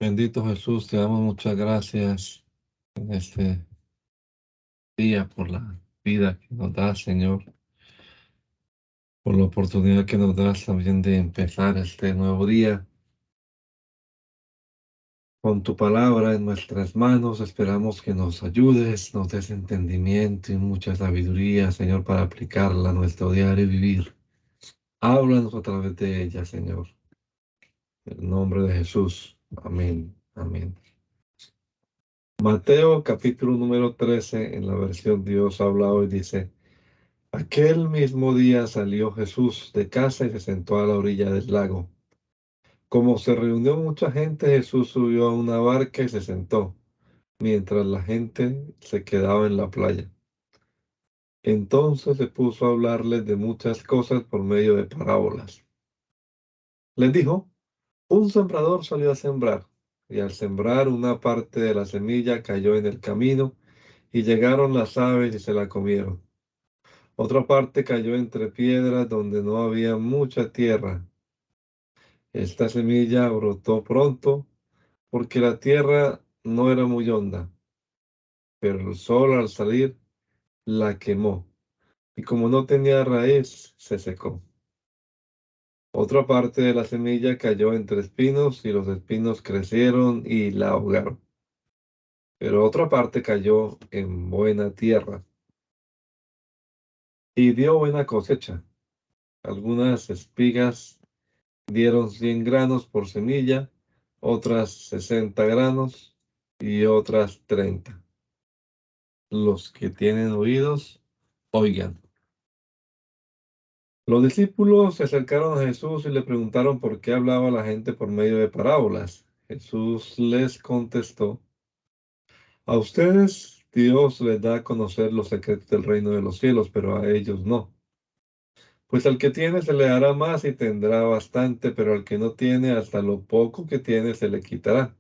Bendito Jesús, te damos muchas gracias en este día por la vida que nos das, Señor, por la oportunidad que nos das también de empezar este nuevo día con tu palabra en nuestras manos. Esperamos que nos ayudes, nos des entendimiento y mucha sabiduría, Señor, para aplicarla a nuestro diario vivir. Háblanos a través de ella, Señor. En el nombre de Jesús. Amén. Amén. Mateo capítulo número 13 en la versión Dios habla hoy dice: Aquel mismo día salió Jesús de casa y se sentó a la orilla del lago. Como se reunió mucha gente, Jesús subió a una barca y se sentó, mientras la gente se quedaba en la playa. Entonces se puso a hablarles de muchas cosas por medio de parábolas. Les dijo: Un sembrador salió a sembrar, y al sembrar una parte de la semilla cayó en el camino, y llegaron las aves y se la comieron. Otra parte cayó entre piedras donde no había mucha tierra. Esta semilla brotó pronto porque la tierra no era muy honda, pero el sol al salir la quemó y como no tenía raíz, se secó. Otra parte de la semilla cayó entre espinos y los espinos crecieron y la ahogaron. Pero otra parte cayó en buena tierra y dio buena cosecha. Algunas espigas dieron 100 granos por semilla, otras 60 granos y otras 30. Los que tienen oídos, oigan. Los discípulos se acercaron a Jesús y le preguntaron por qué hablaba la gente por medio de parábolas. Jesús les contestó: A ustedes Dios les da a conocer los secretos del reino de los cielos, pero a ellos no. Pues al que tiene se le dará más y tendrá bastante, pero al que no tiene, hasta lo poco que tiene se le quitará.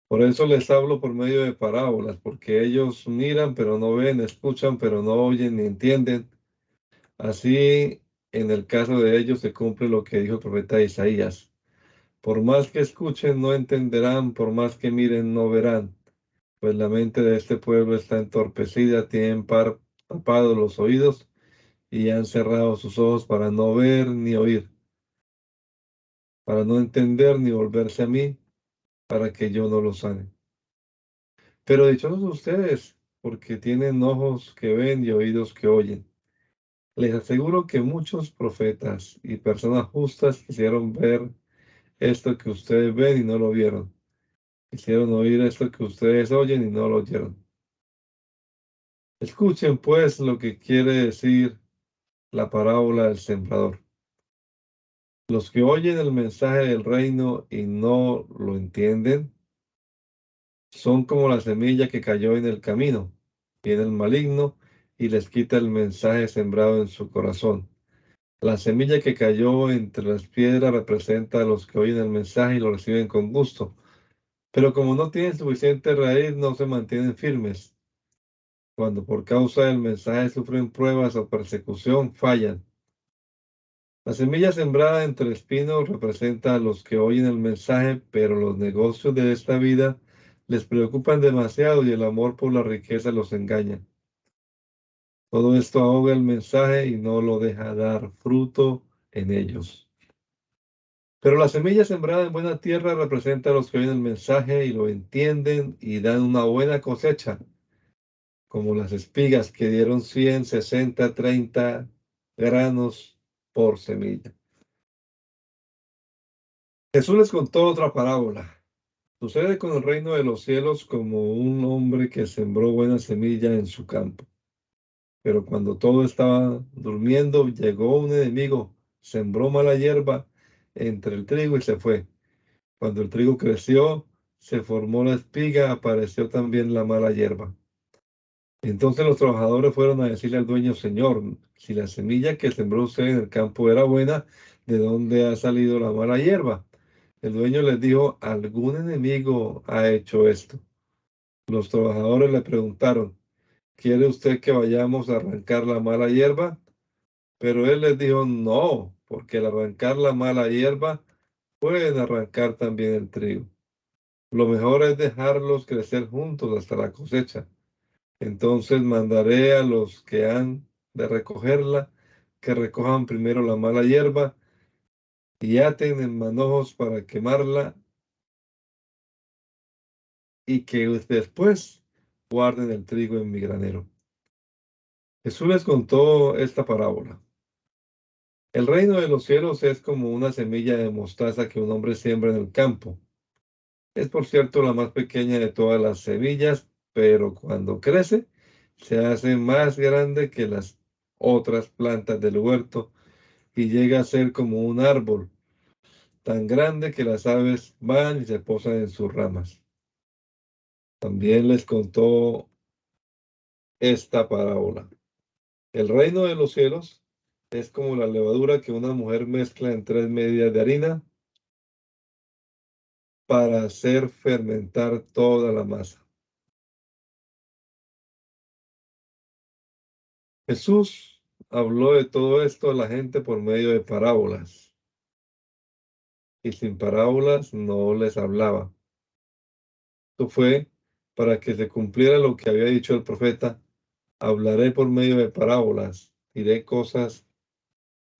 Por eso les hablo por medio de parábolas, porque ellos miran pero no ven, escuchan pero no oyen ni entienden. Así, en el caso de ellos se cumple lo que dijo el profeta Isaías: Por más que escuchen, no entenderán, por más que miren, no verán, pues la mente de este pueblo está entorpecida, tienen tapados los oídos y han cerrado sus ojos para no ver ni oír, para no entender ni volverse a mí, para que yo no los sane. Pero dichosos ustedes, porque tienen ojos que ven y oídos que oyen. Les aseguro que muchos profetas y personas justas quisieron ver esto que ustedes ven y no lo vieron. Quisieron oír esto que ustedes oyen y no lo oyeron. Escuchen pues lo que quiere decir la parábola del sembrador. Los que oyen el mensaje del reino y no lo entienden son como la semilla que cayó en el camino. Viene el maligno y les quita el mensaje sembrado en su corazón. La semilla que cayó entre las piedras representa a los que oyen el mensaje y lo reciben con gusto, pero como no tienen suficiente raíz, no se mantienen firmes. Cuando por causa del mensaje sufren pruebas o persecución, fallan. La semilla sembrada entre espinos representa a los que oyen el mensaje, pero los negocios de esta vida les preocupan demasiado y el amor por la riqueza los engaña. Todo esto ahoga el mensaje y no lo deja dar fruto en ellos. Pero la semilla sembrada en buena tierra representa a los que oyen el mensaje y lo entienden y dan una buena cosecha, como las espigas que dieron 100, 60, 30 granos por semilla. Jesús les contó otra parábola. Sucede con el reino de los cielos como un hombre que sembró buena semilla en su campo. Pero cuando todo estaba durmiendo, llegó un enemigo, sembró mala hierba entre el trigo y se fue. Cuando el trigo creció, se formó la espiga, apareció también la mala hierba. Entonces los trabajadores fueron a decirle al dueño: Señor, si la semilla que sembró usted en el campo era buena, ¿de dónde ha salido la mala hierba? El dueño les dijo: algún enemigo ha hecho esto. Los trabajadores le preguntaron: ¿quiere usted que vayamos a arrancar la mala hierba? Pero él les dijo: no, porque al arrancar la mala hierba, pueden arrancar también el trigo. Lo mejor es dejarlos crecer juntos hasta la cosecha. Entonces mandaré a los que han de recogerla, que recojan primero la mala hierba y aten en manojos para quemarla, y que después guarden el trigo en mi granero. Jesús les contó esta parábola. El reino de los cielos es como una semilla de mostaza que un hombre siembra en el campo. Es, por cierto, la más pequeña de todas las semillas, pero cuando crece, se hace más grande que las otras plantas del huerto y llega a ser como un árbol, tan grande que las aves van y se posan en sus ramas. También les contó esta parábola. El reino de los cielos es como la levadura que una mujer mezcla en 3 medidas de harina para hacer fermentar toda la masa. Jesús habló de todo esto a la gente por medio de parábolas, y sin parábolas no les hablaba. Esto fue para que se cumpliera lo que había dicho el profeta: hablaré por medio de parábolas, diré cosas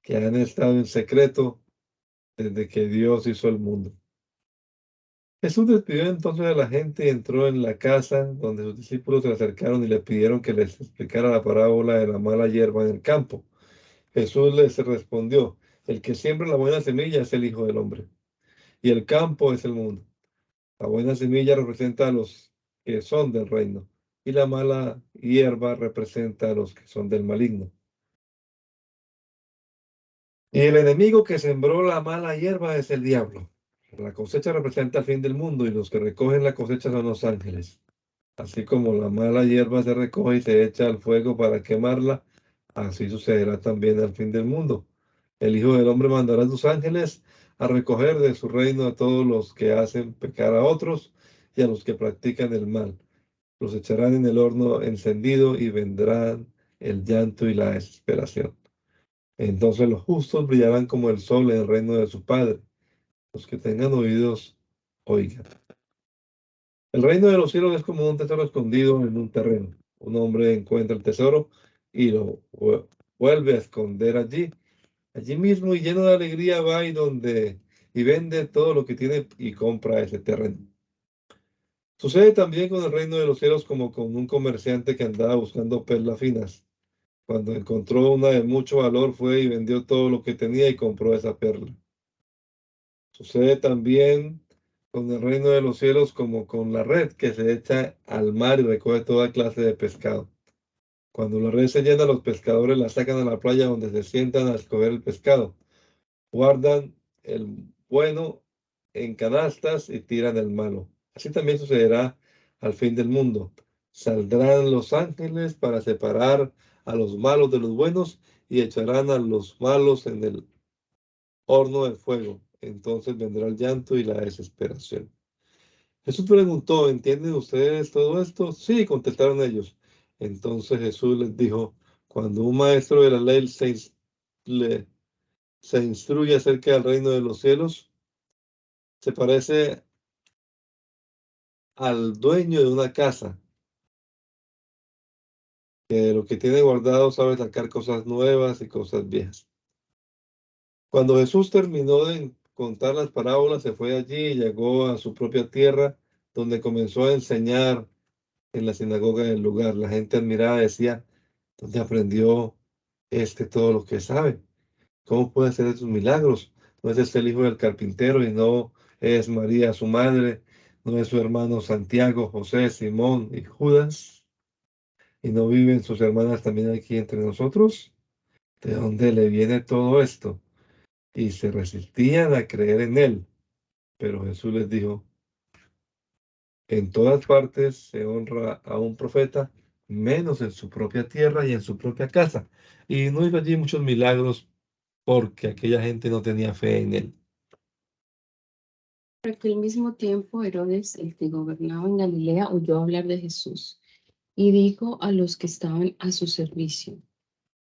que han estado en secreto desde que Dios hizo el mundo. Jesús despidió entonces a la gente y entró en la casa, donde sus discípulos se acercaron y le pidieron que les explicara la parábola de la mala hierba en el campo. Jesús les respondió: el que siembra la buena semilla es el Hijo del Hombre, y el campo es el mundo. La buena semilla representa a los que son del reino, y la mala hierba representa a los que son del maligno. Y el enemigo que sembró la mala hierba es el diablo. La cosecha representa el fin del mundo, y los que recogen la cosecha son los ángeles. Así como la mala hierba se recoge y se echa al fuego para quemarla, así sucederá también al fin del mundo. El Hijo del Hombre mandará a sus ángeles a recoger de su reino a todos los que hacen pecar a otros y a los que practican el mal. Los echarán en el horno encendido y vendrán el llanto y la desesperación. Entonces los justos brillarán como el sol en el reino de su Padre. Los que tengan oídos, oigan. El reino de los cielos es como un tesoro escondido en un terreno. Un hombre encuentra el tesoro y lo vuelve a esconder allí. Allí mismo, y lleno de alegría, va y vende todo lo que tiene y compra ese terreno. Sucede también con el reino de los cielos, como con un comerciante que andaba buscando perlas finas. Cuando encontró una de mucho valor, fue y vendió todo lo que tenía y compró esa perla. Sucede también con el reino de los cielos, como con la red que se echa al mar y recoge toda clase de pescado. Cuando la red se llena, los pescadores la sacan a la playa, donde se sientan a escoger el pescado. Guardan el bueno en canastas y tiran el malo. Así también sucederá al fin del mundo. Saldrán los ángeles para separar a los malos de los buenos y echarán a los malos en el horno de fuego. Entonces vendrá el llanto y la desesperación. Jesús preguntó: ¿entienden ustedes todo esto? Sí, contestaron ellos. Entonces Jesús les dijo: cuando un maestro de la ley le- se instruye acerca del reino de los cielos, se parece al dueño de una casa, que de lo que tiene guardado sabe sacar cosas nuevas y cosas viejas. Cuando Jesús terminó de contar las parábolas, se fue allí y llegó a su propia tierra, donde comenzó a enseñar en la sinagoga del lugar. La gente admirada decía: ¿dónde aprendió todo lo que sabe? ¿Cómo puede hacer esos milagros? ¿No es el hijo del carpintero y no es María su madre? ¿No es su hermano Santiago, José, Simón y Judas? ¿Y no viven sus hermanas también aquí entre nosotros? ¿De dónde le viene todo esto? Y se resistían a creer en él. Pero Jesús les dijo: en todas partes se honra a un profeta, menos en su propia tierra y en su propia casa. Y no hizo allí muchos milagros porque aquella gente no tenía fe en él. Por aquel mismo tiempo, Herodes, el que gobernaba en Galilea, oyó hablar de Jesús y dijo a los que estaban a su servicio: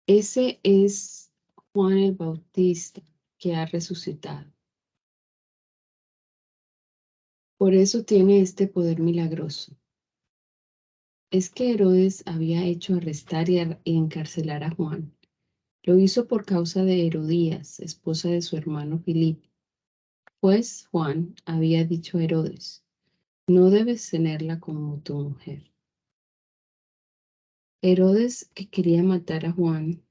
ese es Juan el Bautista, que ha resucitado. Por eso tiene este poder milagroso. Es que Herodes había hecho arrestar y encarcelar a Juan. Lo hizo por causa de Herodías, esposa de su hermano Filipo. Pues Juan había dicho a Herodes: no debes tenerla como tu mujer. Herodes, que quería matar a Juan,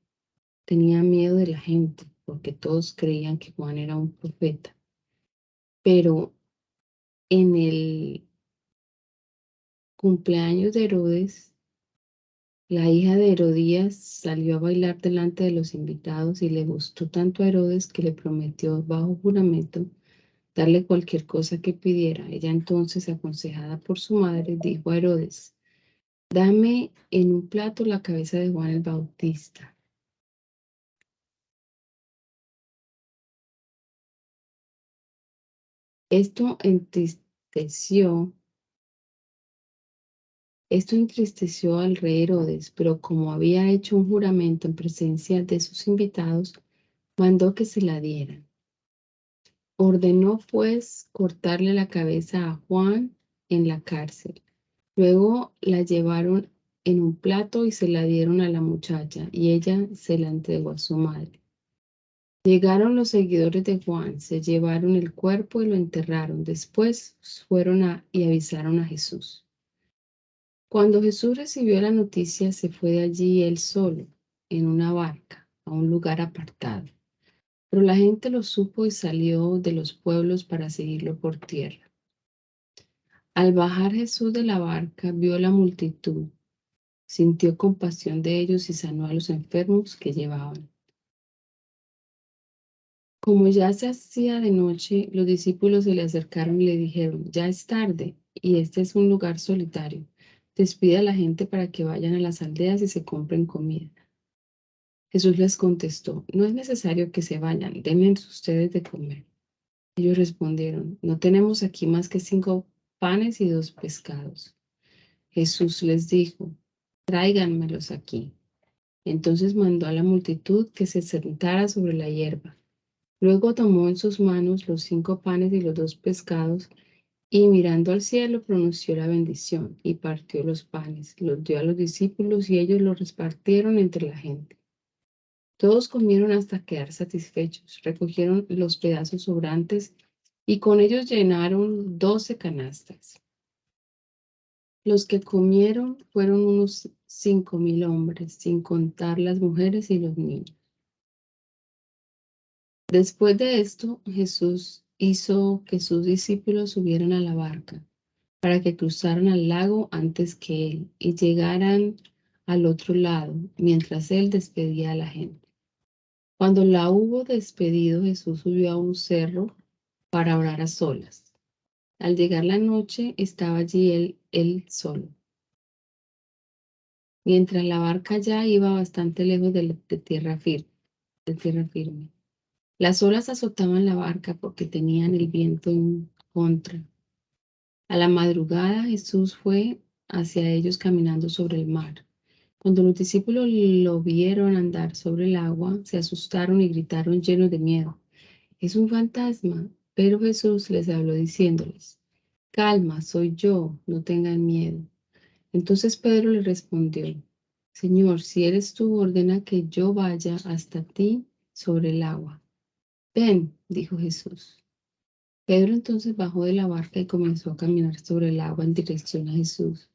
tenía miedo de la gente, porque todos creían que Juan era un profeta. Pero en el cumpleaños de Herodes, la hija de Herodías salió a bailar delante de los invitados y le gustó tanto a Herodes que le prometió bajo juramento darle cualquier cosa que pidiera. Ella entonces, aconsejada por su madre, dijo a Herodes: dame en un plato la cabeza de Juan el Bautista. Esto entristeció, esto entristeció al rey Herodes, pero como había hecho un juramento en presencia de sus invitados, mandó que se la dieran. Ordenó pues cortarle la cabeza a Juan en la cárcel. Luego la llevaron en un plato y se la dieron a la muchacha, y ella se la entregó a su madre. Llegaron los seguidores de Juan, se llevaron el cuerpo y lo enterraron. Después fueron y avisaron a Jesús. Cuando Jesús recibió la noticia, se fue de allí él solo, en una barca, a un lugar apartado. Pero la gente lo supo y salió de los pueblos para seguirlo por tierra. Al bajar Jesús de la barca, vio la multitud, sintió compasión de ellos y sanó a los enfermos que llevaban. Como ya se hacía de noche, los discípulos se le acercaron y le dijeron: ya es tarde y este es un lugar solitario. Despide a la gente para que vayan a las aldeas y se compren comida. Jesús les contestó: no es necesario que se vayan, denles ustedes de comer. Ellos respondieron: no tenemos aquí más que 5 panes y 2 pescados. Jesús les dijo: tráiganmelos aquí. Entonces mandó a la multitud que se sentara sobre la hierba. Luego tomó en sus manos los 5 panes y los 2 pescados, y mirando al cielo pronunció la bendición, y partió los panes, los dio a los discípulos, y ellos los repartieron entre la gente. Todos comieron hasta quedar satisfechos, recogieron los pedazos sobrantes, y con ellos llenaron 12 canastas. Los que comieron fueron unos 5,000 hombres, sin contar las mujeres y los niños. Después de esto, Jesús hizo que sus discípulos subieran a la barca para que cruzaran al lago antes que él y llegaran al otro lado, mientras él despedía a la gente. Cuando la hubo despedido, Jesús subió a un cerro para orar a solas. Al llegar la noche, estaba allí él solo, mientras la barca ya iba bastante lejos de tierra firme. Las olas azotaban la barca porque tenían el viento en contra. A la madrugada Jesús fue hacia ellos caminando sobre el mar. Cuando los discípulos lo vieron andar sobre el agua, se asustaron y gritaron llenos de miedo: es un fantasma. Pero Jesús les habló diciéndoles: calma, soy yo, no tengan miedo. Entonces Pedro le respondió: Señor, si eres tú, ordena que yo vaya hasta ti sobre el agua. Ven, dijo Jesús. Pedro entonces bajó de la barca y comenzó a caminar sobre el agua en dirección a Jesús.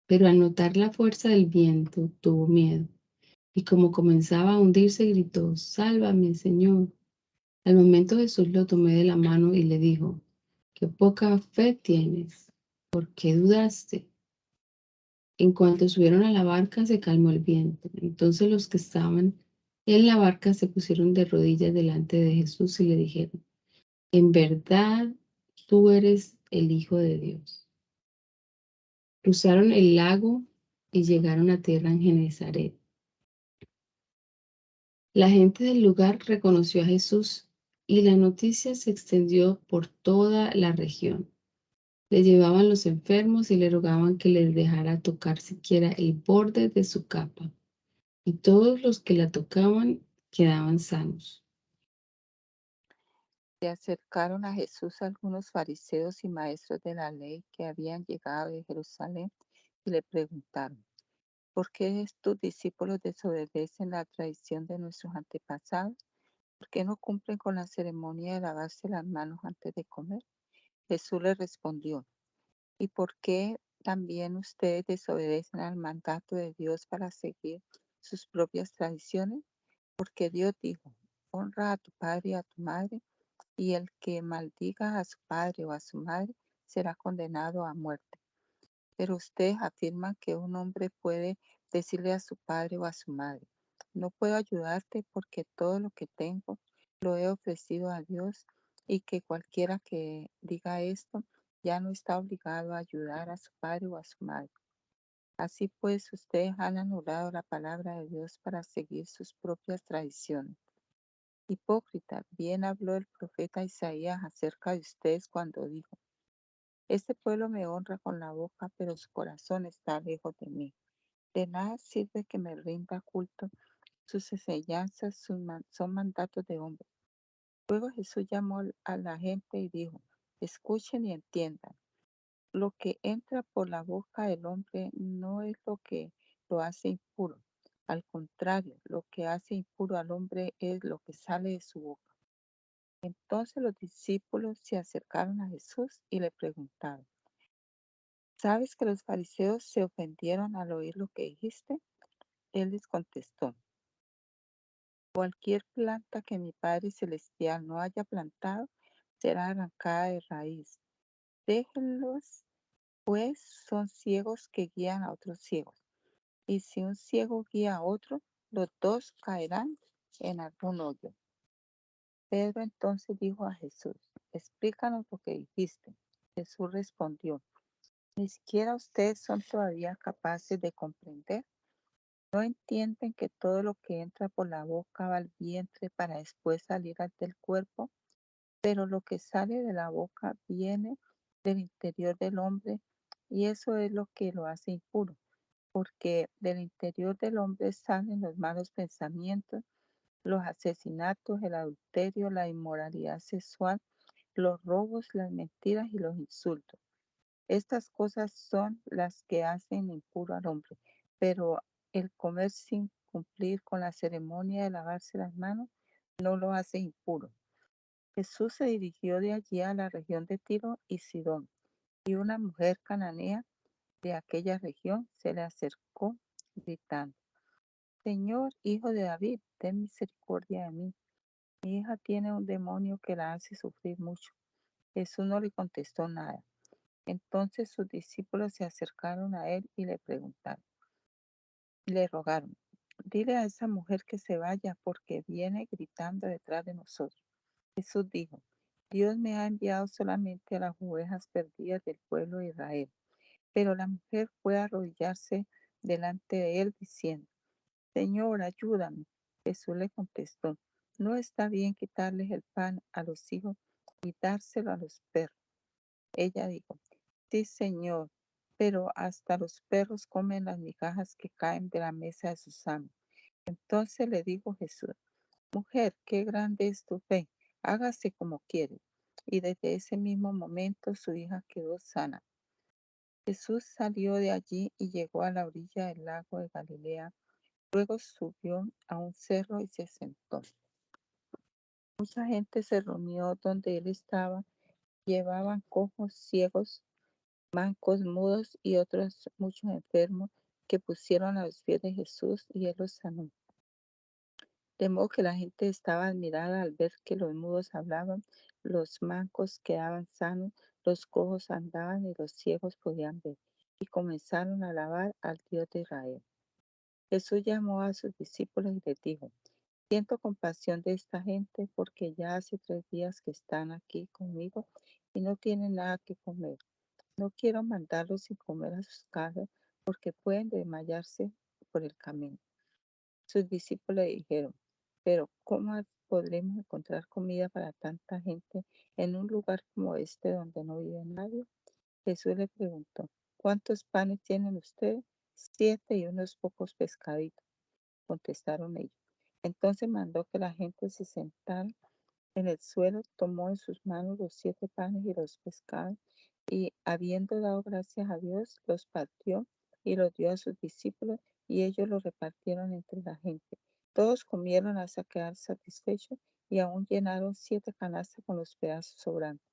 Pero al notar la fuerza del viento, tuvo miedo, y como comenzaba a hundirse, gritó: sálvame, Señor. Al momento Jesús lo tomó de la mano y le dijo: qué poca fe tienes, ¿por qué dudaste? En cuanto subieron a la barca, se calmó el viento. Entonces los que estaban en la barca se pusieron de rodillas delante de Jesús y le dijeron: en verdad, tú eres el Hijo de Dios. Cruzaron el lago y llegaron a tierra en Genesaret. La gente del lugar reconoció a Jesús y la noticia se extendió por toda la región. Le llevaban los enfermos y le rogaban que les dejara tocar siquiera el borde de su capa, y todos los que la tocaban quedaban sanos. Se acercaron a Jesús algunos fariseos y maestros de la ley que habían llegado de Jerusalén y le preguntaron: ¿por qué tus discípulos desobedecen la tradición de nuestros antepasados? ¿Por qué no cumplen con la ceremonia de lavarse las manos antes de comer? Jesús les respondió: ¿y por qué también ustedes desobedecen al mandato de Dios para seguir sus propias tradiciones? Porque Dios dijo: honra a tu padre y a tu madre, y el que maldiga a su padre o a su madre será condenado a muerte. Pero ustedes afirman que un hombre puede decirle a su padre o a su madre: no puedo ayudarte porque todo lo que tengo lo he ofrecido a Dios, y que cualquiera que diga esto ya no está obligado a ayudar a su padre o a su madre. Así pues, ustedes han anulado la palabra de Dios para seguir sus propias tradiciones. Hipócrita, bien habló el profeta Isaías acerca de ustedes cuando dijo: este pueblo me honra con la boca, pero su corazón está lejos de mí. De nada sirve que me rinda culto. Sus enseñanzas son mandatos de hombre. Luego Jesús llamó a la gente y dijo: escuchen y entiendan. Lo que entra por la boca del hombre no es lo que lo hace impuro. Al contrario, lo que hace impuro al hombre es lo que sale de su boca. Entonces los discípulos se acercaron a Jesús y le preguntaron: ¿sabes que los fariseos se ofendieron al oír lo que dijiste? Él les contestó: cualquier planta que mi Padre Celestial no haya plantado será arrancada de raíz. Déjenlos, pues son ciegos que guían a otros ciegos. Y si un ciego guía a otro, los dos caerán en algún hoyo. Pedro entonces dijo a Jesús: explícanos lo que dijiste. Jesús respondió: ni siquiera ustedes son todavía capaces de comprender. ¿No entienden que todo lo que entra por la boca va al vientre para después salir del cuerpo? Pero lo que sale de la boca viene del interior del hombre, y eso es lo que lo hace impuro, porque del interior del hombre salen los malos pensamientos, los asesinatos, el adulterio, la inmoralidad sexual, los robos, las mentiras y los insultos. Estas cosas son las que hacen impuro al hombre, pero el comer sin cumplir con la ceremonia de lavarse las manos no lo hace impuro. Jesús se dirigió de allí a la región de Tiro y Sidón, y una mujer cananea de aquella región se le acercó gritando: Señor, hijo de David, ten misericordia de mí. Mi hija tiene un demonio que la hace sufrir mucho. Jesús no le contestó nada. Entonces sus discípulos se acercaron a él y le rogaron: dile a esa mujer que se vaya porque viene gritando detrás de nosotros. Jesús dijo: Dios me ha enviado solamente a las ovejas perdidas del pueblo de Israel. Pero la mujer fue a arrodillarse delante de él diciendo: Señor, ayúdame. Jesús le contestó: no está bien quitarles el pan a los hijos y dárselo a los perros. Ella dijo: sí, Señor, pero hasta los perros comen las migajas que caen de la mesa de sus amos. Entonces le dijo Jesús: mujer, qué grande es tu fe, hágase como quieres. Y desde ese mismo momento su hija quedó sana. Jesús salió de allí y llegó a la orilla del lago de Galilea. Luego subió a un cerro y se sentó. Mucha gente se reunió donde él estaba. Llevaban cojos, ciegos, mancos, mudos y otros muchos enfermos, que pusieron a los pies de Jesús y él los sanó. De modo que la gente estaba admirada al ver que los mudos hablaban, los mancos quedaban sanos, los cojos andaban y los ciegos podían ver, y comenzaron a alabar al Dios de Israel. Jesús llamó a sus discípulos y les dijo: siento compasión de esta gente porque ya hace 3 días que están aquí conmigo y no tienen nada que comer. No quiero mandarlos sin comer a sus casas porque pueden desmayarse por el camino. Sus discípulos le dijeron: pero ¿cómo podremos encontrar comida para tanta gente en un lugar como este donde no vive nadie? Jesús le preguntó: ¿cuántos panes tienen ustedes? 7 y unos pocos pescaditos, contestaron ellos. Entonces mandó que la gente se sentara en el suelo, tomó en sus manos los 7 panes y los pescados, y habiendo dado gracias a Dios, los partió y los dio a sus discípulos, y ellos los repartieron entre la gente. Todos comieron hasta quedar satisfechos, y aún llenaron 7 canastas con los pedazos sobrantes.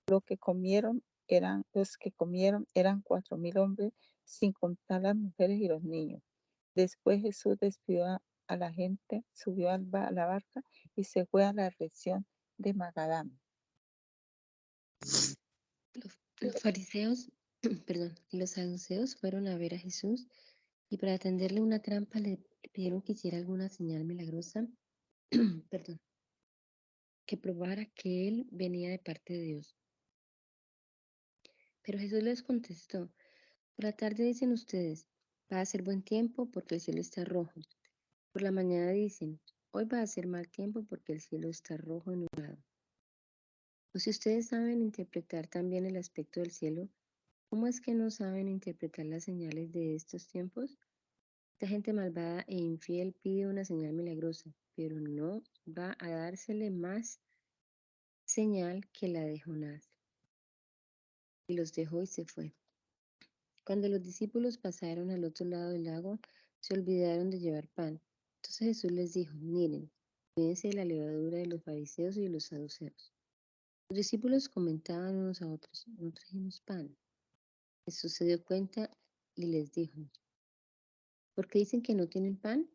Los que comieron eran 4,000 hombres, sin contar las mujeres y los niños. Después Jesús despidió a la gente, subió a la barca y se fue a la región de Magadán. Los fariseos, perdón, y los saduceos fueron a ver a Jesús y para tenderle una trampa le pidieron que hiciera alguna señal milagrosa, perdón, que probara que él venía de parte de Dios. Pero Jesús les contestó: por la tarde dicen ustedes, va a ser buen tiempo porque el cielo está rojo. Por la mañana dicen, hoy va a ser mal tiempo porque el cielo está rojo y nublado. O si ustedes saben interpretar también el aspecto del cielo, ¿cómo es que no saben interpretar las señales de estos tiempos? Esta gente malvada e infiel pide una señal milagrosa, pero no va a dársele más señal que la de Jonás. Y los dejó y se fue. Cuando los discípulos pasaron al otro lado del lago, se olvidaron de llevar pan. Entonces Jesús les dijo, miren, cuídense de la levadura de los fariseos y de los saduceos. Los discípulos comentaban unos a otros, no trajimos pan. Jesús se dio cuenta y les dijo, ¿por qué dicen que no tienen pan?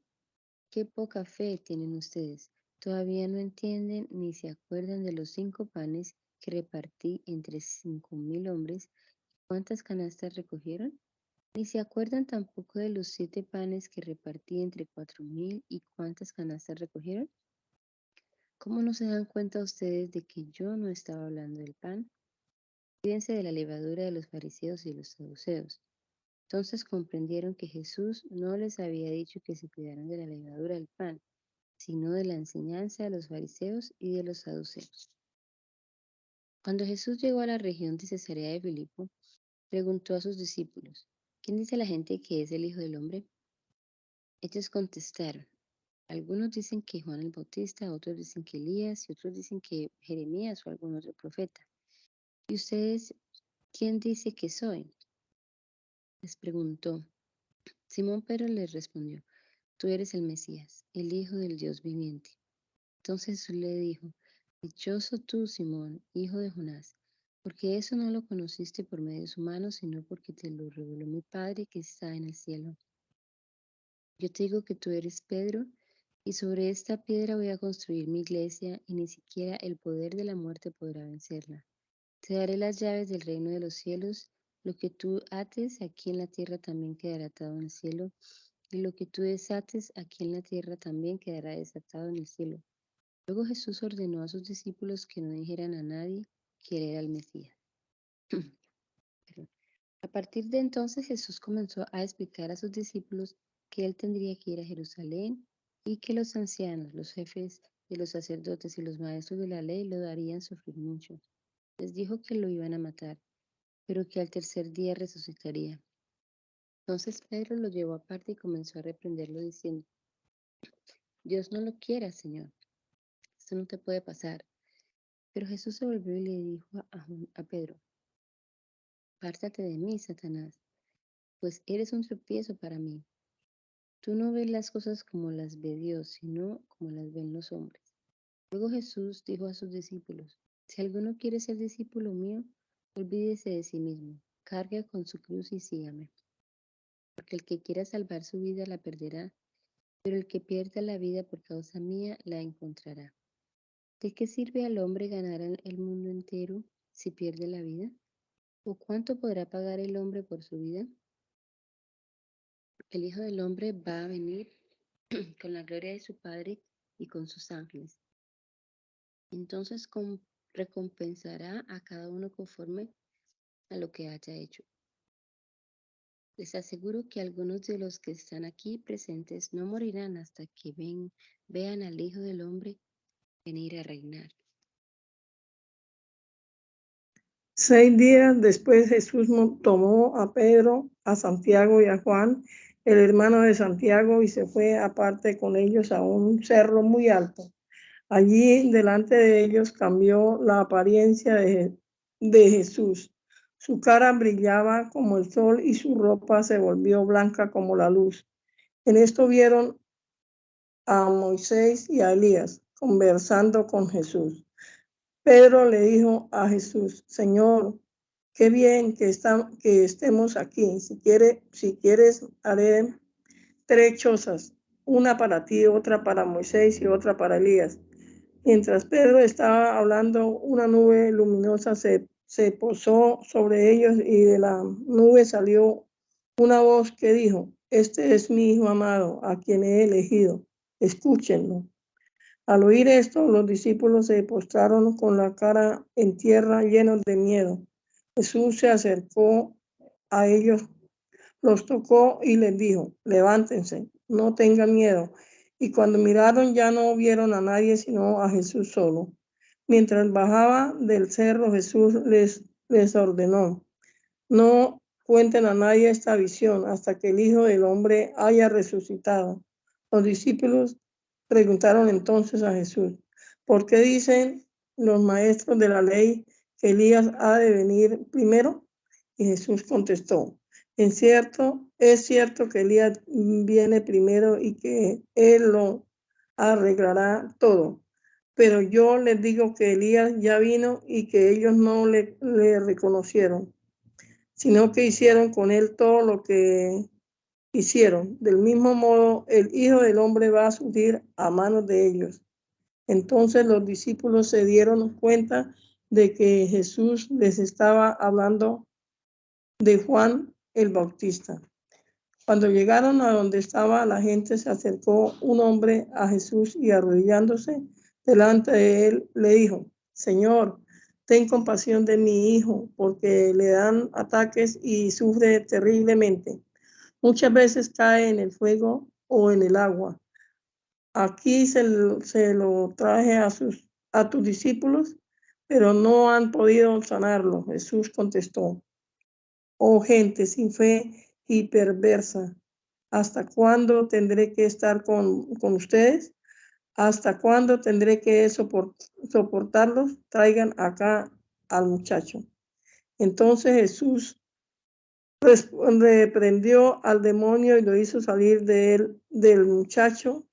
Qué poca fe tienen ustedes. Todavía no entienden ni se acuerdan de los 5 panes que repartí entre 5,000 hombres. ¿Cuántas canastas recogieron? Ni se acuerdan tampoco de los 7 panes que repartí entre 4,000 y cuántas canastas recogieron. ¿Cómo no se dan cuenta ustedes de que yo no estaba hablando del pan? Cuídense de la levadura de los fariseos y los saduceos. Entonces comprendieron que Jesús no les había dicho que se cuidaran de la levadura del pan, sino de la enseñanza de los fariseos y de los saduceos. Cuando Jesús llegó a la región de Cesarea de Filipo, preguntó a sus discípulos, ¿quién dice la gente que es el Hijo del Hombre? Ellos contestaron, algunos dicen que Juan el Bautista, otros dicen que Elías y otros dicen que Jeremías o algún otro profeta. ¿Y ustedes quién dice que soy? Les preguntó. Simón Pedro les respondió, tú eres el Mesías, el Hijo del Dios viviente. Entonces Jesús le dijo, dichoso tú, Simón, hijo de Jonás, porque eso no lo conociste por medios humanos, sino porque te lo reveló mi Padre que está en el cielo. Yo te digo que tú eres Pedro, y sobre esta piedra voy a construir mi iglesia, y ni siquiera el poder de la muerte podrá vencerla. Te daré las llaves del reino de los cielos. Lo que tú ates aquí en la tierra también quedará atado en el cielo, y lo que tú desates aquí en la tierra también quedará desatado en el cielo. Luego Jesús ordenó a sus discípulos que no dijeran a nadie que él era el Mesías. A partir de entonces Jesús comenzó a explicar a sus discípulos que él tendría que ir a Jerusalén y que los ancianos, los jefes de los sacerdotes y los maestros de la ley lo darían sufrir mucho. Les dijo que lo iban a matar, pero que al tercer día resucitaría. Entonces Pedro lo llevó aparte y comenzó a reprenderlo diciendo, Dios no lo quiera, Señor, esto no te puede pasar. Pero Jesús se volvió y le dijo a Pedro, apártate de mí, Satanás, pues eres un tropiezo para mí. Tú no ves las cosas como las ve Dios, sino como las ven los hombres. Luego Jesús dijo a sus discípulos, si alguno quiere ser discípulo mío, olvídese de sí mismo, cargue con su cruz y sígame. Porque el que quiera salvar su vida la perderá, pero el que pierda la vida por causa mía la encontrará. ¿De qué sirve al hombre ganar el mundo entero si pierde la vida? ¿O cuánto podrá pagar el hombre por su vida? El Hijo del Hombre va a venir con la gloria de su Padre y con sus ángeles. Entonces recompensará a cada uno conforme a lo que haya hecho. Les aseguro que algunos de los que están aquí presentes no morirán hasta que vean al Hijo del Hombre venir a reinar. 6 días después Jesús tomó a Pedro, a Santiago y a Juan, el hermano de Santiago, y se fue aparte con ellos a un cerro muy alto. Allí delante de ellos cambió la apariencia de Jesús. Su cara brillaba como el sol y su ropa se volvió blanca como la luz. En esto vieron a Moisés y a Elías conversando con Jesús. Pedro le dijo a Jesús: Señor, qué bien que estemos aquí. Si quieres, haré 3 chozas, una para ti, otra para Moisés y otra para Elías. Mientras Pedro estaba hablando, una nube luminosa se posó sobre ellos y de la nube salió una voz que dijo: Este es mi Hijo amado, a quien he elegido. Escúchenlo. Al oír esto, los discípulos se postraron con la cara en tierra, llenos de miedo. Jesús se acercó a ellos, los tocó y les dijo: Levántense, no tengan miedo. Y cuando miraron ya no vieron a nadie sino a Jesús solo. Mientras bajaba del cerro, Jesús les ordenó: No cuenten a nadie esta visión hasta que el Hijo del Hombre haya resucitado. Los discípulos preguntaron entonces a Jesús: ¿Por qué dicen los maestros de la ley que Elías ha de venir primero? Y Jesús contestó: es cierto que Elías viene primero y que él lo arreglará todo. Pero yo les digo que Elías ya vino y que ellos no le reconocieron, sino que hicieron con él todo lo que hicieron. Del mismo modo, el Hijo del Hombre va a sufrir a manos de ellos. Entonces los discípulos se dieron cuenta de que Jesús les estaba hablando de Juan el Bautista. Cuando llegaron a donde estaba la gente, se acercó un hombre a Jesús y arrodillándose delante de él, le dijo: Señor, ten compasión de mi hijo, porque le dan ataques y sufre terriblemente. Muchas veces cae en el fuego o en el agua. Aquí se lo traje a tus discípulos, pero no han podido sanarlo. Jesús contestó: Oh gente sin fe y perversa, ¿hasta cuándo tendré que estar con ustedes? ¿Hasta cuándo tendré que soportarlos? Traigan acá al muchacho. Entonces Jesús reprendió al demonio y lo hizo salir de él, del muchacho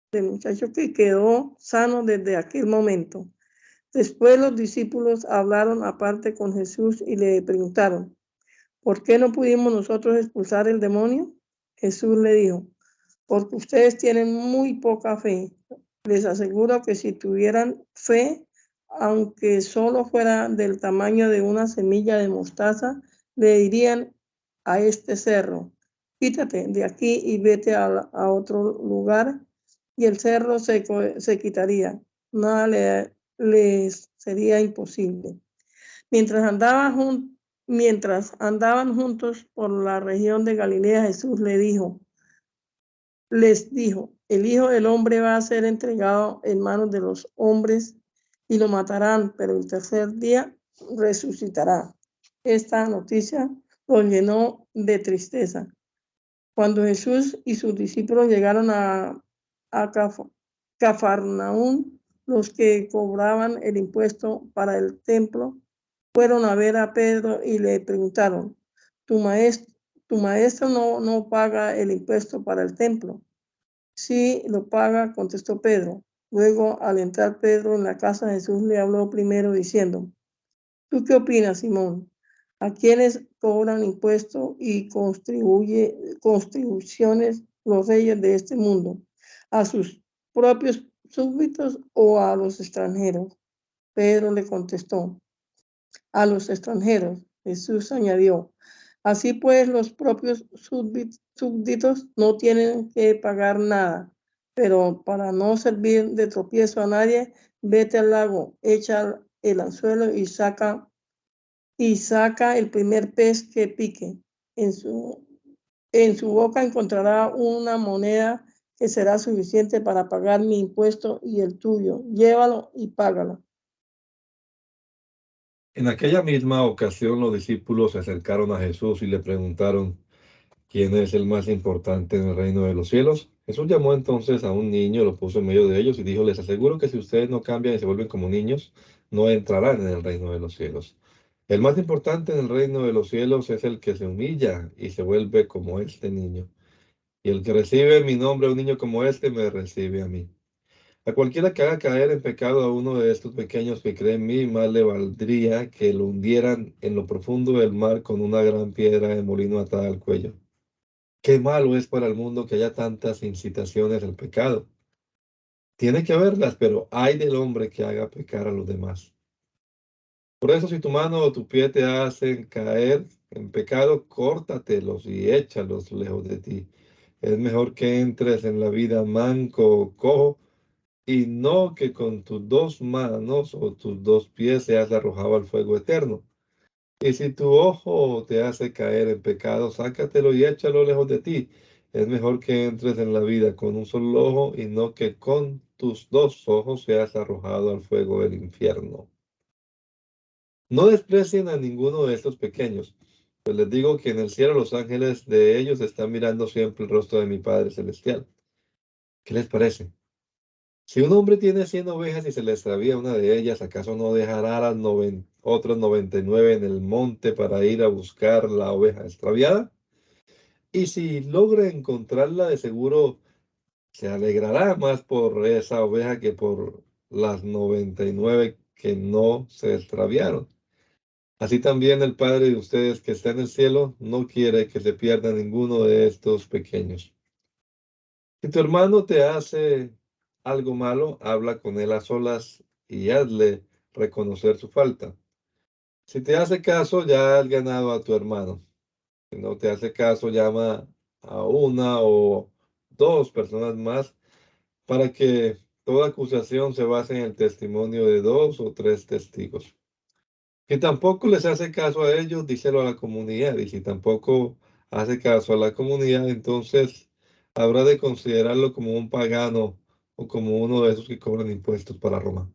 que quedó sano desde aquel momento. Después los discípulos hablaron aparte con Jesús y le preguntaron: ¿por qué no pudimos nosotros expulsar el demonio? Jesús le dijo: porque ustedes tienen muy poca fe. Les aseguro que si tuvieran fe, aunque solo fuera del tamaño de una semilla de mostaza, le dirían a este cerro: quítate de aquí y vete a otro lugar, y el cerro se quitaría. Nada les sería imposible. Mientras andaban juntos por la región de Galilea, Jesús les dijo: el Hijo del Hombre va a ser entregado en manos de los hombres y lo matarán, pero el tercer día resucitará. Esta noticia los llenó de tristeza. Cuando Jesús y sus discípulos llegaron a Cafarnaúm, los que cobraban el impuesto para el templo fueron a ver a Pedro y le preguntaron: ¿Tu maestro no paga el impuesto para el templo? Sí, lo paga, contestó Pedro. Luego, al entrar Pedro en la casa, Jesús le habló primero diciendo: ¿Tú qué opinas, Simón? ¿A quiénes cobran impuestos y contribuciones los reyes de este mundo? ¿A sus propios súbditos o a los extranjeros? Pedro le contestó: a los extranjeros. Jesús añadió: así pues, los propios súbditos no tienen que pagar nada. Pero para no servir de tropiezo a nadie, vete al lago, echa el anzuelo y saca el primer pez que pique. En su boca encontrará una moneda que será suficiente para pagar mi impuesto y el tuyo. Llévalo y págalo. En aquella misma ocasión los discípulos se acercaron a Jesús y le preguntaron: ¿quién es el más importante en el reino de los cielos? Jesús llamó entonces a un niño, lo puso en medio de ellos y dijo, les aseguro que si ustedes no cambian y se vuelven como niños, no entrarán en el reino de los cielos. El más importante en el reino de los cielos es el que se humilla y se vuelve como este niño. Y el que recibe en mi nombre a un niño como este, me recibe a mí. A cualquiera que haga caer en pecado a uno de estos pequeños que cree en mí, más le valdría que lo hundieran en lo profundo del mar con una gran piedra de molino atada al cuello. Qué malo es para el mundo que haya tantas incitaciones al pecado. Tiene que haberlas, pero ay del hombre que haga pecar a los demás. Por eso, si tu mano o tu pie te hacen caer en pecado, córtatelos y échalos lejos de ti. Es mejor que entres en la vida manco o cojo y no que con tus dos manos o tus dos pies seas arrojado al fuego eterno. Y si tu ojo te hace caer en pecado, sácatelo y échalo lejos de ti. Es mejor que entres en la vida con un solo ojo y no que con tus dos ojos seas arrojado al fuego del infierno. No desprecien a ninguno de estos pequeños, pues les digo que en el cielo los ángeles de ellos están mirando siempre el rostro de mi Padre Celestial. ¿Qué les parece? Si un hombre tiene 100 ovejas y se le extravía una de ellas, ¿acaso no dejará las otras 99 en el monte para ir a buscar la oveja extraviada? Y si logra encontrarla, de seguro se alegrará más por esa oveja que por las 99 que no se extraviaron. Así también el Padre de ustedes que está en el cielo no quiere que se pierda ninguno de estos pequeños. Si tu hermano te hace algo malo, habla con él a solas y hazle reconocer su falta. Si te hace caso, ya has ganado a tu hermano. Si no te hace caso, llama a una o dos personas más para que toda acusación se base en el testimonio de dos o tres testigos. Si tampoco les hace caso a ellos, díselo a la comunidad. Y si tampoco hace caso a la comunidad, entonces habrá de considerarlo como un pagano o como uno de esos que cobran impuestos para Roma.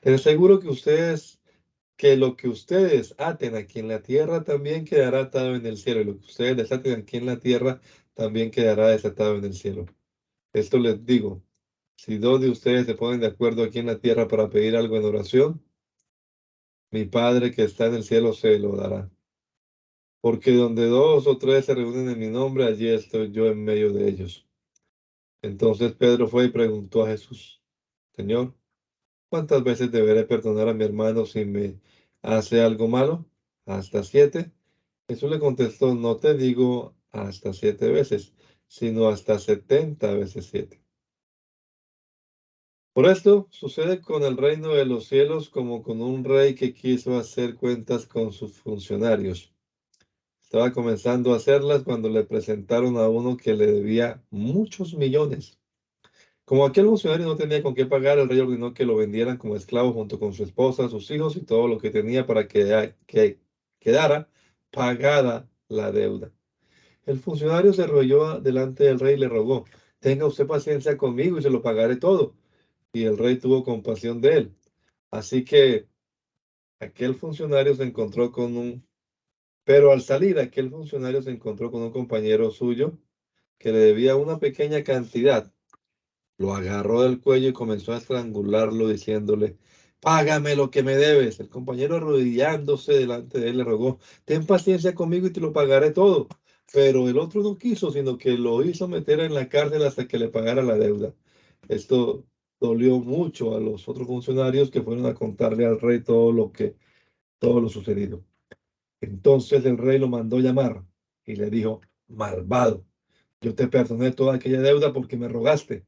Les aseguro que lo que ustedes aten aquí en la tierra también quedará atado en el cielo. Y lo que ustedes desaten aquí en la tierra también quedará desatado en el cielo. Esto les digo, si dos de ustedes se ponen de acuerdo aquí en la tierra para pedir algo en oración, mi Padre que está en el cielo se lo dará. Porque donde dos o tres se reúnen en mi nombre, allí estoy yo en medio de ellos. Entonces Pedro fue y preguntó a Jesús, Señor, ¿cuántas veces deberé perdonar a mi hermano si me hace algo malo? ¿Hasta 7? Jesús le contestó, no te digo hasta 7 veces, sino hasta 70 veces 7. Por esto sucede con el reino de los cielos como con un rey que quiso hacer cuentas con sus funcionarios. Estaba comenzando a hacerlas cuando le presentaron a uno que le debía muchos millones. Como aquel funcionario no tenía con qué pagar, el rey ordenó que lo vendieran como esclavo junto con su esposa, sus hijos y todo lo que tenía para que quedara pagada la deuda. El funcionario se arrodilló delante del rey y le rogó, tenga usted paciencia conmigo y se lo pagaré todo. Y el rey tuvo compasión de él. Así que aquel funcionario se encontró con un Pero al salir, aquel funcionario se encontró con un compañero suyo que le debía una pequeña cantidad. Lo agarró del cuello y comenzó a estrangularlo diciéndole, págame lo que me debes. El compañero arrodillándose delante de él le rogó, ten paciencia conmigo y te lo pagaré todo. Pero el otro no quiso, sino que lo hizo meter en la cárcel hasta que le pagara la deuda. Esto dolió mucho a los otros funcionarios que fueron a contarle al rey todo lo sucedido. Entonces el rey lo mandó llamar y le dijo, malvado, yo te perdoné toda aquella deuda porque me rogaste.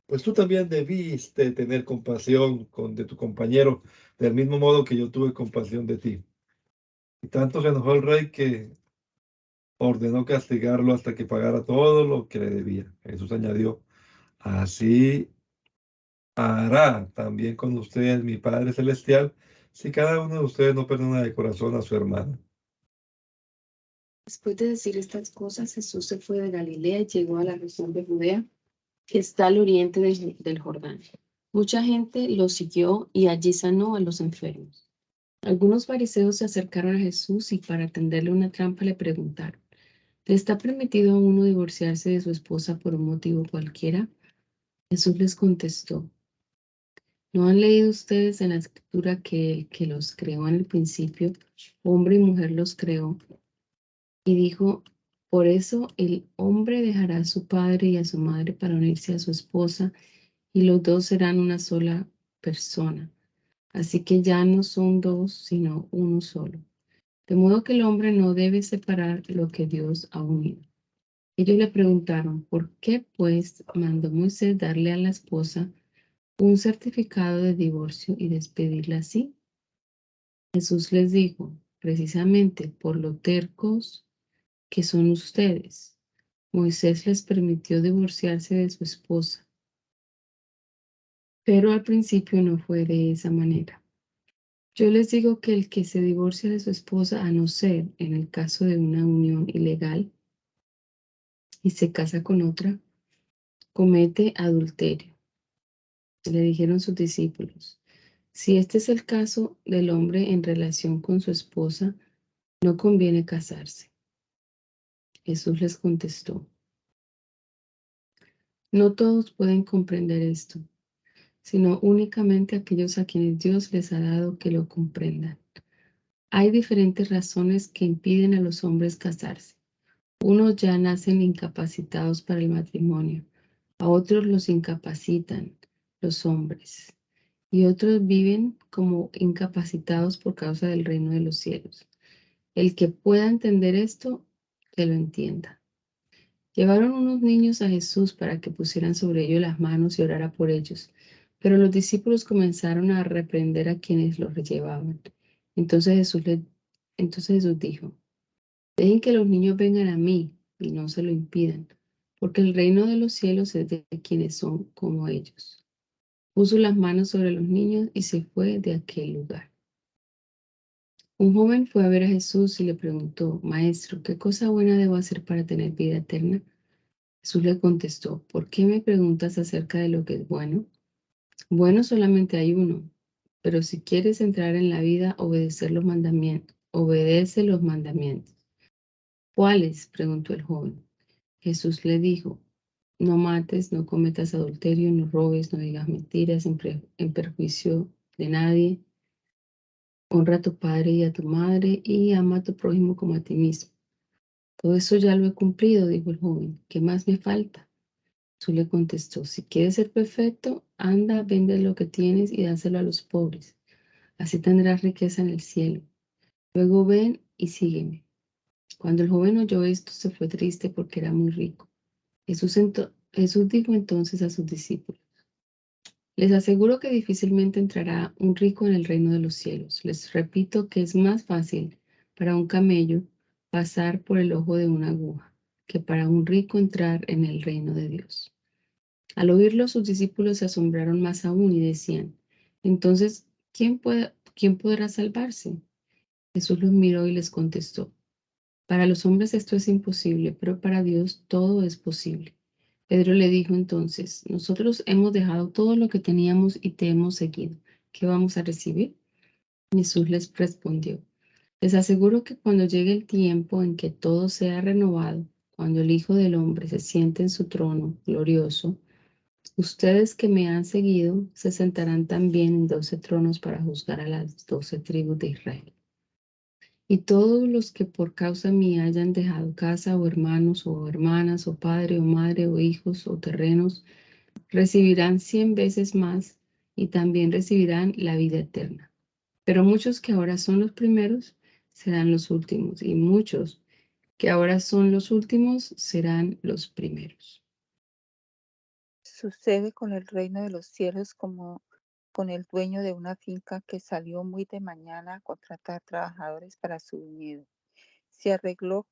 Pues tú también debiste tener compasión de tu compañero, del mismo modo que yo tuve compasión de ti. Y tanto se enojó el rey que ordenó castigarlo hasta que pagara todo lo que le debía. Jesús añadió, así hará también con ustedes mi Padre Celestial si cada uno de ustedes no perdona de corazón a su hermano. Después de decir estas cosas, Jesús se fue de Galilea y llegó a la región de Judea, que está al oriente del Jordán. Mucha gente lo siguió y allí sanó a los enfermos. Algunos fariseos se acercaron a Jesús y para tenderle una trampa le preguntaron, ¿Le está permitido a uno divorciarse de su esposa por un motivo cualquiera? Jesús les contestó, ¿no han leído ustedes en la escritura que el que los creó en el principio, hombre y mujer los creó? Y dijo, por eso el hombre dejará a su padre y a su madre para unirse a su esposa, y los dos serán una sola persona. Así que ya no son dos, sino uno solo. De modo que el hombre no debe separar lo que Dios ha unido. Ellos le preguntaron, ¿por qué pues mandó Moisés darle a la esposa un certificado de divorcio y despedirla así? Jesús les dijo, precisamente por lo tercos que son ustedes. Moisés les permitió divorciarse de su esposa, pero al principio no fue de esa manera. Yo les digo que el que se divorcia de su esposa, a no ser en el caso de una unión ilegal y se casa con otra, comete adulterio. Le dijeron sus discípulos, si este es el caso del hombre en relación con su esposa, no conviene casarse. Jesús les contestó, no todos pueden comprender esto, sino únicamente aquellos a quienes Dios les ha dado que lo comprendan. Hay diferentes razones que impiden a los hombres casarse. Unos ya nacen incapacitados para el matrimonio, a otros los incapacitan los hombres, y otros viven como incapacitados por causa del reino de los cielos. El que pueda entender esto, que lo entienda. Llevaron unos niños a Jesús para que pusieran sobre ellos las manos y orara por ellos, pero los discípulos comenzaron a reprender a quienes los llevaban. Entonces Jesús dijo, dejen que los niños vengan a mí y no se lo impidan, porque el reino de los cielos es de quienes son como ellos. Puso las manos sobre los niños y se fue de aquel lugar. Un joven fue a ver a Jesús y le preguntó, Maestro, ¿qué cosa buena debo hacer para tener vida eterna? Jesús le contestó, ¿por qué me preguntas acerca de lo que es bueno? Bueno solamente hay uno, pero si quieres entrar en la vida, obedece los mandamientos. ¿Cuáles? Preguntó el joven. Jesús le dijo, no mates, no cometas adulterio, no robes, no digas mentiras en perjuicio de nadie. Honra a tu padre y a tu madre y ama a tu prójimo como a ti mismo. Todo eso ya lo he cumplido, dijo el joven. ¿Qué más me falta? Jesús le contestó, si quieres ser perfecto, anda, vende lo que tienes y dáselo a los pobres. Así tendrás riqueza en el cielo. Luego ven y sígueme. Cuando el joven oyó esto, se fue triste porque era muy rico. Jesús dijo entonces a sus discípulos, les aseguro que difícilmente entrará un rico en el reino de los cielos. Les repito que es más fácil para un camello pasar por el ojo de una aguja que para un rico entrar en el reino de Dios. Al oírlo, sus discípulos se asombraron más aún y decían, entonces, ¿quién podrá salvarse? Jesús los miró y les contestó, para los hombres esto es imposible, pero para Dios todo es posible. Pedro le dijo entonces, nosotros hemos dejado todo lo que teníamos y te hemos seguido. ¿Qué vamos a recibir? Jesús les respondió, les aseguro que cuando llegue el tiempo en que todo sea renovado, cuando el Hijo del Hombre se siente en su trono glorioso, ustedes que me han seguido se sentarán también en 12 tronos para juzgar a las 12 tribus de Israel. Y todos los que por causa mía hayan dejado casa o hermanos o hermanas o padre o madre o hijos o terrenos, recibirán 100 veces más y también recibirán la vida eterna. Pero muchos que ahora son los primeros serán los últimos y muchos que ahora son los últimos serán los primeros. Sucede con el reino de los cielos como con el dueño de una finca que salió muy de mañana a contratar trabajadores para su viñedo. Se arregló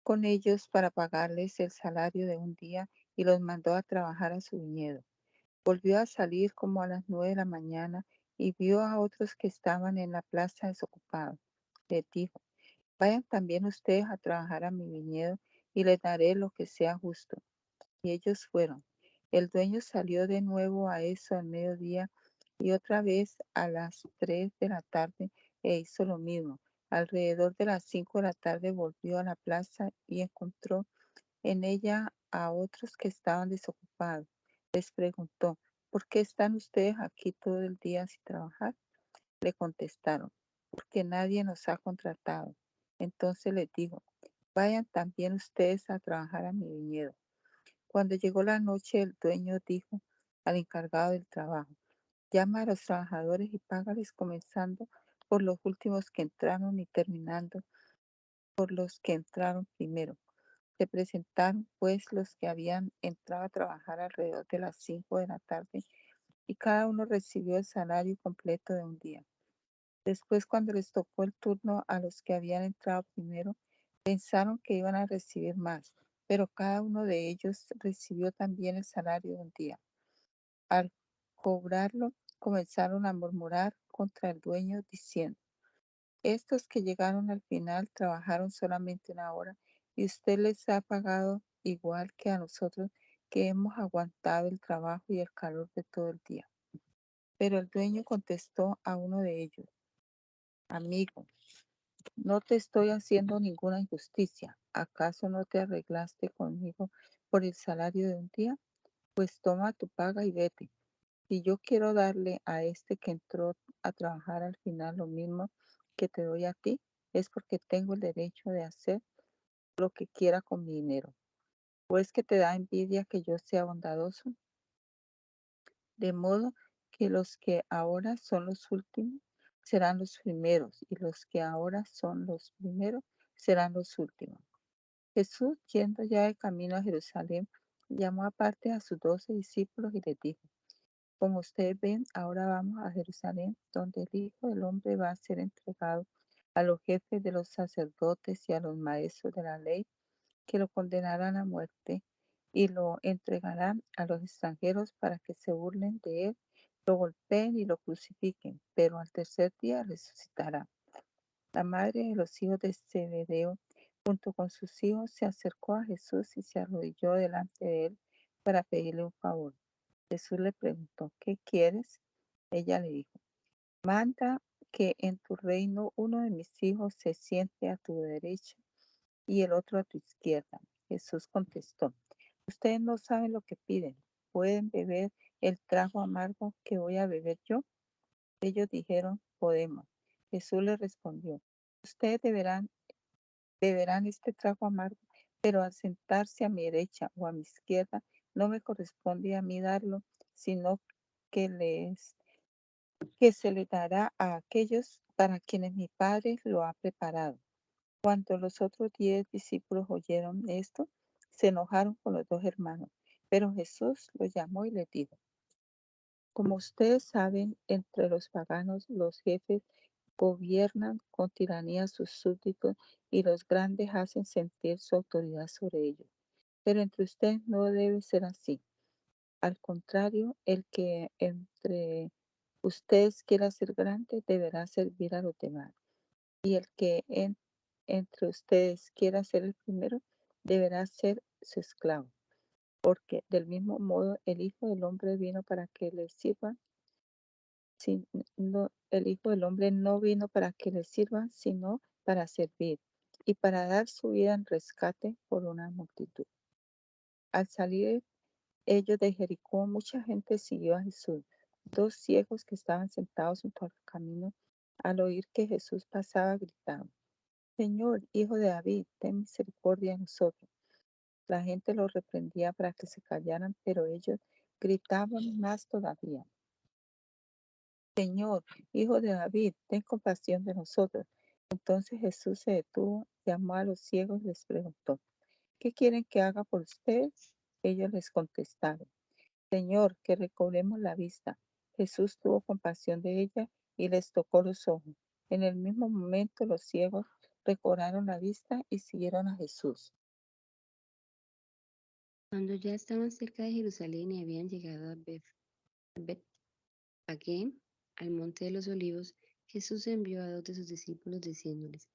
con ellos para pagarles el salario de un día y los mandó a trabajar a su viñedo. Volvió a salir como a las 9 de la mañana y vio a otros que estaban en la plaza desocupados. Les dijo, vayan también ustedes a trabajar a mi viñedo y les daré lo que sea justo. Y ellos fueron. El dueño salió de nuevo a eso al mediodía y otra vez a las 3 de la tarde e hizo lo mismo. Alrededor de las 5 de la tarde volvió a la plaza y encontró en ella a otros que estaban desocupados. Les preguntó, ¿por qué están ustedes aquí todo el día sin trabajar? Le contestaron, porque nadie nos ha contratado. Entonces les dijo, vayan también ustedes a trabajar a mi viñedo. Cuando llegó la noche, el dueño dijo al encargado del trabajo, llama a los trabajadores y págales comenzando por los últimos que entraron y terminando por los que entraron primero. Se presentaron pues los que habían entrado a trabajar alrededor de las 5 de la tarde y cada uno recibió el salario completo de un día. Después, cuando les tocó el turno a los que habían entrado primero, pensaron que iban a recibir más, pero cada uno de ellos recibió también el salario de un día. Al cobrarlo, comenzaron a murmurar contra el dueño diciendo, estos que llegaron al final trabajaron solamente una hora y usted les ha pagado igual que a nosotros que hemos aguantado el trabajo y el calor de todo el día. Pero el dueño contestó a uno de ellos, amigo, no te estoy haciendo ninguna injusticia. ¿Acaso no te arreglaste conmigo por el salario de un día? Pues toma tu paga y vete. Si yo quiero darle a este que entró a trabajar al final lo mismo que te doy a ti, es porque tengo el derecho de hacer lo que quiera con mi dinero. ¿O es que te da envidia que yo sea bondadoso? De modo que los que ahora son los últimos serán los primeros y los que ahora son los primeros serán los últimos. Jesús, yendo ya de camino a Jerusalén, llamó aparte a sus 12 discípulos y les dijo, como ustedes ven, ahora vamos a Jerusalén, donde el Hijo del Hombre va a ser entregado a los jefes de los sacerdotes y a los maestros de la ley, que lo condenarán a muerte y lo entregarán a los extranjeros para que se burlen de él, lo golpeen y lo crucifiquen, pero al tercer día resucitará. La madre de los hijos de Zebedeo, junto con sus hijos, se acercó a Jesús y se arrodilló delante de él para pedirle un favor. Jesús le preguntó, ¿qué quieres? Ella le dijo, manda que en tu reino uno de mis hijos se siente a tu derecha y el otro a tu izquierda. Jesús contestó, ustedes no saben lo que piden. ¿Pueden beber el trago amargo que voy a beber yo? Ellos dijeron, podemos. Jesús les respondió, ustedes beberán este trago amargo, pero al sentarse a mi derecha o a mi izquierda, no me corresponde a mí darlo, sino que se le dará a aquellos para quienes mi Padre lo ha preparado. Cuando los otros 10 discípulos oyeron esto, se enojaron con los 2 hermanos. Pero Jesús los llamó y les dijo, como ustedes saben, entre los paganos los jefes gobiernan con tiranía a sus súbditos y los grandes hacen sentir su autoridad sobre ellos. Pero entre ustedes no debe ser así. Al contrario, el que entre ustedes quiera ser grande deberá servir a los demás. Y el que entre ustedes quiera ser el primero deberá ser su esclavo. Porque del mismo modo el Hijo del Hombre vino para que le sirvan. El Hijo del Hombre no vino para que le sirvan, sino para servir y para dar su vida en rescate por una multitud. Al salir ellos de Jericó, mucha gente siguió a Jesús. 2 ciegos que estaban sentados junto al camino, al oír que Jesús pasaba, gritaron, Señor, Hijo de David, ten misericordia de nosotros. La gente los reprendía para que se callaran, pero ellos gritaban más todavía. Señor, Hijo de David, ten compasión de nosotros. Entonces Jesús se detuvo, llamó a los ciegos y les preguntó, ¿qué quieren que haga por ustedes? Ellos les contestaron, Señor, que recobremos la vista. Jesús tuvo compasión de ella y les tocó los ojos. En el mismo momento los ciegos recobraron la vista y siguieron a Jesús. Cuando ya estaban cerca de Jerusalén y habían llegado a Betfagé, al monte de los olivos, Jesús envió a 2 de sus discípulos diciéndoles,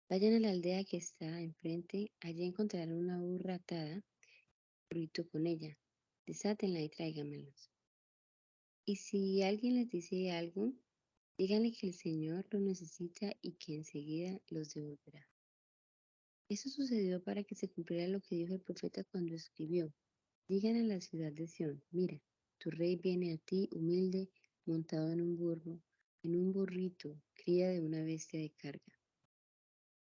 vayan a la aldea que está enfrente, allí encontrarán una burra atada, burrito con ella, desátenla y tráigamelos. Y si alguien les dice algo, Díganle que el Señor lo necesita y que enseguida los devolverá. Eso sucedió para que se cumpliera lo que dijo el profeta cuando escribió: digan a la ciudad de Sión, mira, tu rey viene a ti humilde, montado en un burro, en un burrito, cría de una bestia de carga.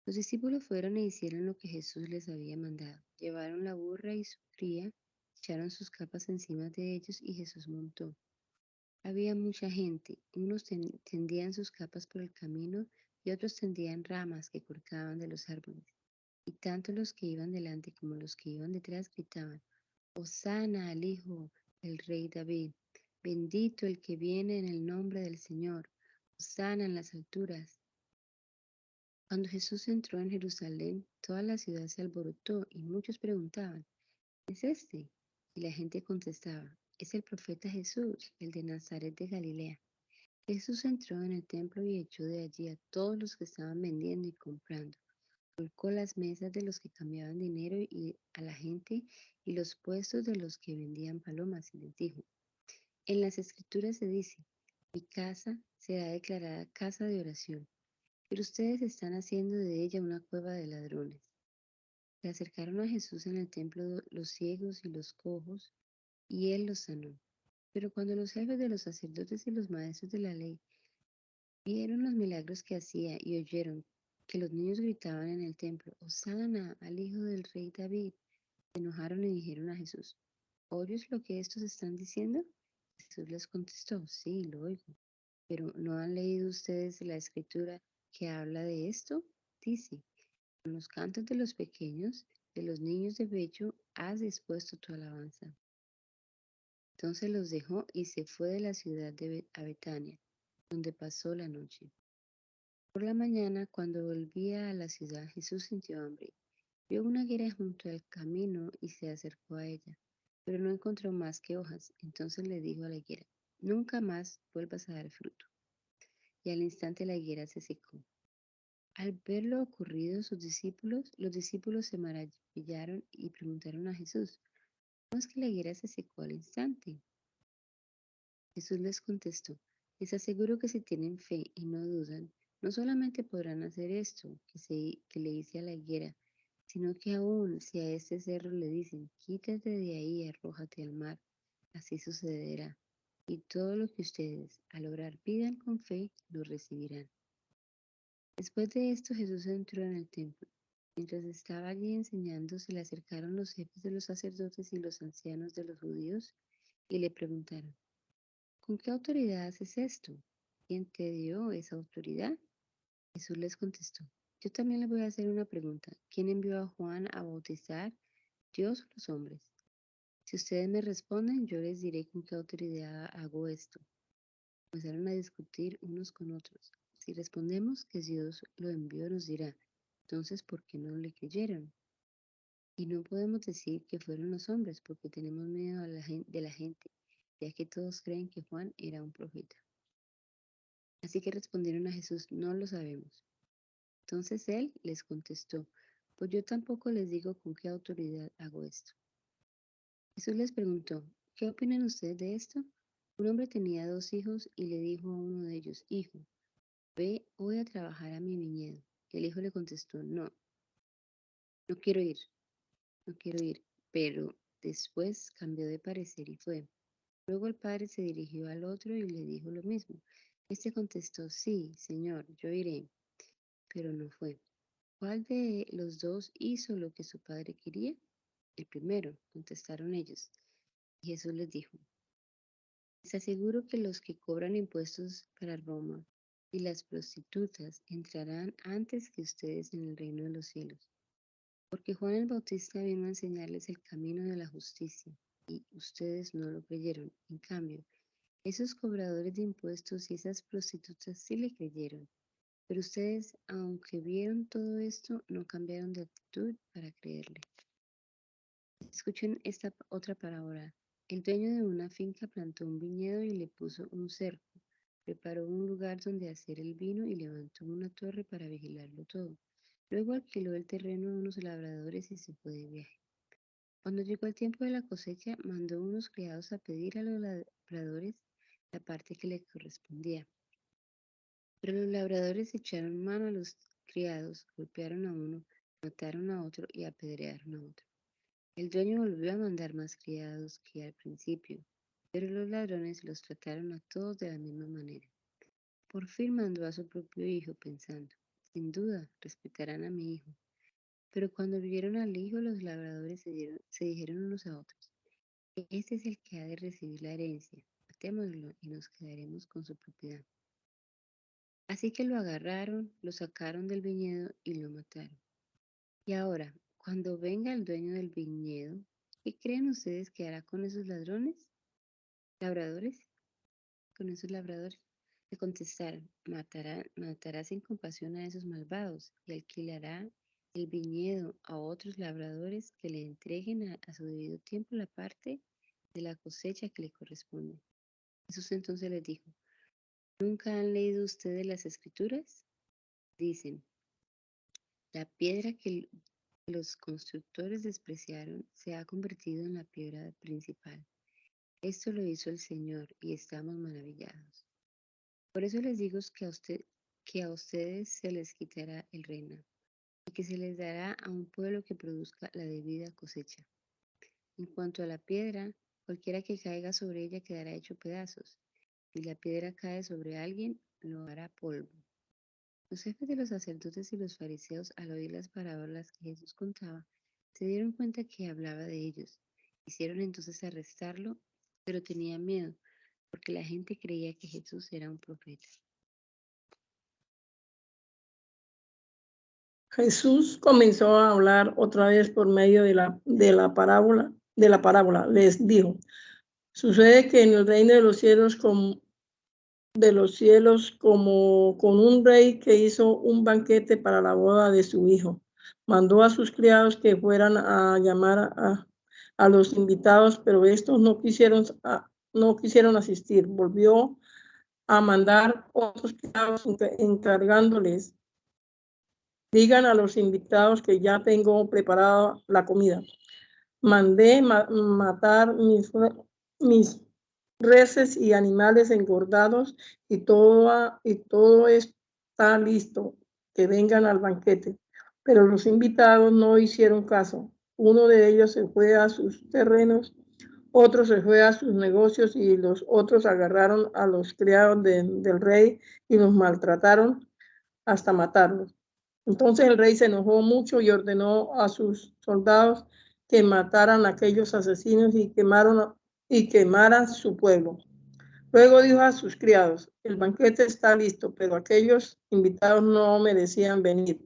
Los discípulos fueron e hicieron lo que Jesús les había mandado. Llevaron la burra y su cría, echaron sus capas encima de ellos y Jesús montó. Había mucha gente, unos tendían sus capas por el camino y otros tendían ramas que cortaban de los árboles. Y tanto los que iban delante como los que iban detrás gritaban: Hosana al Hijo del Rey David, bendito el que viene en el nombre del Señor, Hosana en las alturas. Cuando Jesús entró en Jerusalén, toda la ciudad se alborotó y muchos preguntaban: ¿Quién es este? Y la gente contestaba: es el profeta Jesús, el de Nazaret de Galilea. Jesús entró en el templo y echó de allí a todos los que estaban vendiendo y comprando. Volcó las mesas de los que cambiaban dinero y a la gente y los puestos de los que vendían palomas y les dijo: en las escrituras se dice, mi casa será declarada casa de oración, pero ustedes están haciendo de ella una cueva de ladrones. Se acercaron a Jesús en el templo los ciegos y los cojos, y él los sanó. Pero cuando los jefes de los sacerdotes y los maestros de la ley vieron los milagros que hacía y oyeron que los niños gritaban en el templo: Hosana al Hijo del Rey David, se enojaron y dijeron a Jesús: ¿oyes lo que estos están diciendo? Jesús les contestó: sí, lo oigo. Pero ¿no han leído ustedes la escritura que habla de esto? Dice: con los cantos de los pequeños, de los niños de pecho, has dispuesto tu alabanza. Entonces los dejó y se fue de la ciudad a Betania, donde pasó la noche. Por la mañana, cuando volvía a la ciudad, Jesús sintió hambre. Vio una higuera junto al camino y se acercó a ella, pero no encontró más que hojas. Entonces le dijo a la higuera: nunca más vuelvas a dar fruto. Y al instante la higuera se secó. Al ver lo ocurrido, los discípulos se maravillaron y preguntaron a Jesús: ¿cómo es que la higuera se secó al instante? Jesús les contestó: les aseguro que si tienen fe y no dudan, no solamente podrán hacer esto que le hice a la higuera, sino que aún si a este cerro le dicen: quítate de ahí y arrójate al mar, así sucederá. Y todo lo que ustedes al orar pidan con fe, lo recibirán. Después de esto, Jesús entró en el templo. Mientras estaba allí enseñando, se le acercaron los jefes de los sacerdotes y los ancianos de los judíos y le preguntaron: ¿con qué autoridad haces esto? ¿Quién te dio esa autoridad? Jesús les contestó: yo también les voy a hacer una pregunta. ¿Quién envió a Juan a bautizar, Dios o los hombres? Si ustedes me responden, yo les diré con qué autoridad hago esto. Comenzaron a discutir unos con otros. Si respondemos que Dios lo envió, nos dirá: entonces, ¿por qué no le creyeron? Y no podemos decir que fueron los hombres, porque tenemos miedo de la gente, ya que todos creen que Juan era un profeta. Así que respondieron a Jesús: no lo sabemos. Entonces él les contestó: pues yo tampoco les digo con qué autoridad hago esto. Jesús les preguntó: ¿qué opinan ustedes de esto? Un hombre tenía 2 hijos y le dijo a uno de ellos: hijo, ve hoy a trabajar a mi viñedo. Y el hijo le contestó: no, no quiero ir, no quiero ir. Pero después cambió de parecer y fue. Luego el padre se dirigió al otro y le dijo lo mismo. Este contestó: sí, señor, yo iré. Pero no fue. ¿Cuál de los dos hizo lo que su padre quería? El primero, contestaron ellos. Y Jesús les dijo: les aseguro que los que cobran impuestos para Roma y las prostitutas entrarán antes que ustedes en el reino de los cielos. Porque Juan el Bautista vino a enseñarles el camino de la justicia, y ustedes no lo creyeron. En cambio, esos cobradores de impuestos y esas prostitutas sí le creyeron. Pero ustedes, aunque vieron todo esto, no cambiaron de actitud para creerle. Escuchen esta otra parábola. El dueño de una finca plantó un viñedo y le puso un cerco. Preparó un lugar donde hacer el vino y levantó una torre para vigilarlo todo. Luego alquiló el terreno a unos labradores y se fue de viaje. Cuando llegó el tiempo de la cosecha, mandó unos criados a pedir a los labradores la parte que le correspondía. Pero los labradores echaron mano a los criados, golpearon a uno, mataron a otro y apedrearon a otro. El dueño volvió a mandar más criados que al principio, pero los ladrones los trataron a todos de la misma manera. Por fin mandó a su propio hijo, pensando, sin duda, respetarán a mi hijo. Pero cuando vieron al hijo, los labradores se dijeron unos a otros, este es el que ha de recibir la herencia, matémoslo y nos quedaremos con su propiedad. Así que lo agarraron, lo sacaron del viñedo y lo mataron. Y ahora, cuando venga el dueño del viñedo, ¿qué creen ustedes que hará con esos ladrones? ¿Labradores? Con esos labradores. Le contestaron, matará sin compasión a esos malvados y alquilará el viñedo a otros labradores que le entreguen a su debido tiempo la parte de la cosecha que le corresponde. Jesús entonces les dijo, ¿nunca han leído ustedes las Escrituras? Dicen, la piedra que los constructores despreciaron se ha convertido en la piedra principal. Esto lo hizo el Señor y estamos maravillados. Por eso les digo que a ustedes se les quitará el reino y que se les dará a un pueblo que produzca la debida cosecha. En cuanto a la piedra, cualquiera que caiga sobre ella quedará hecho pedazos. Si la piedra cae sobre alguien, lo hará polvo. Los jefes de los sacerdotes y los fariseos, al oír las parábolas que Jesús contaba, se dieron cuenta que hablaba de ellos. Quisieron entonces arrestarlo, pero tenían miedo, porque la gente creía que Jesús era un profeta. Jesús comenzó a hablar otra vez por medio de la parábola. Les dijo, sucede que en el reino de los cielos como con un rey que hizo un banquete para la boda de su hijo. Mandó a sus criados que fueran a llamar a los invitados, pero estos no quisieron asistir. Volvió a mandar otros criados encargándoles, digan a los invitados que ya tengo preparada la comida. Mandé matar mis reses y animales engordados y todo está listo, que vengan al banquete. Pero los invitados no hicieron caso. Uno de ellos se fue a sus terrenos, otro se fue a sus negocios y los otros agarraron a los criados del rey y los maltrataron hasta matarlos. Entonces el rey se enojó mucho y ordenó a sus soldados que mataran a aquellos asesinos y quemaran su pueblo. Luego dijo a sus criados, el banquete está listo, pero aquellos invitados no merecían venir.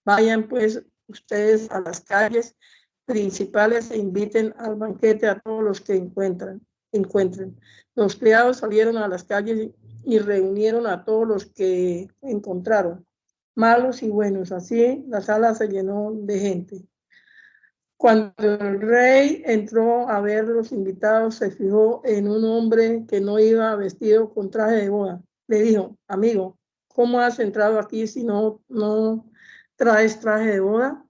Vayan pues ustedes a las calles principales e inviten al banquete a todos los que encuentren. Los criados salieron a las calles y reunieron a todos los que encontraron, malos y buenos. Así la sala se llenó de gente. Cuando el rey entró a ver los invitados, se fijó en un hombre que no iba vestido con traje de boda. Le dijo, amigo, ¿cómo has entrado aquí si no traes traje de boda?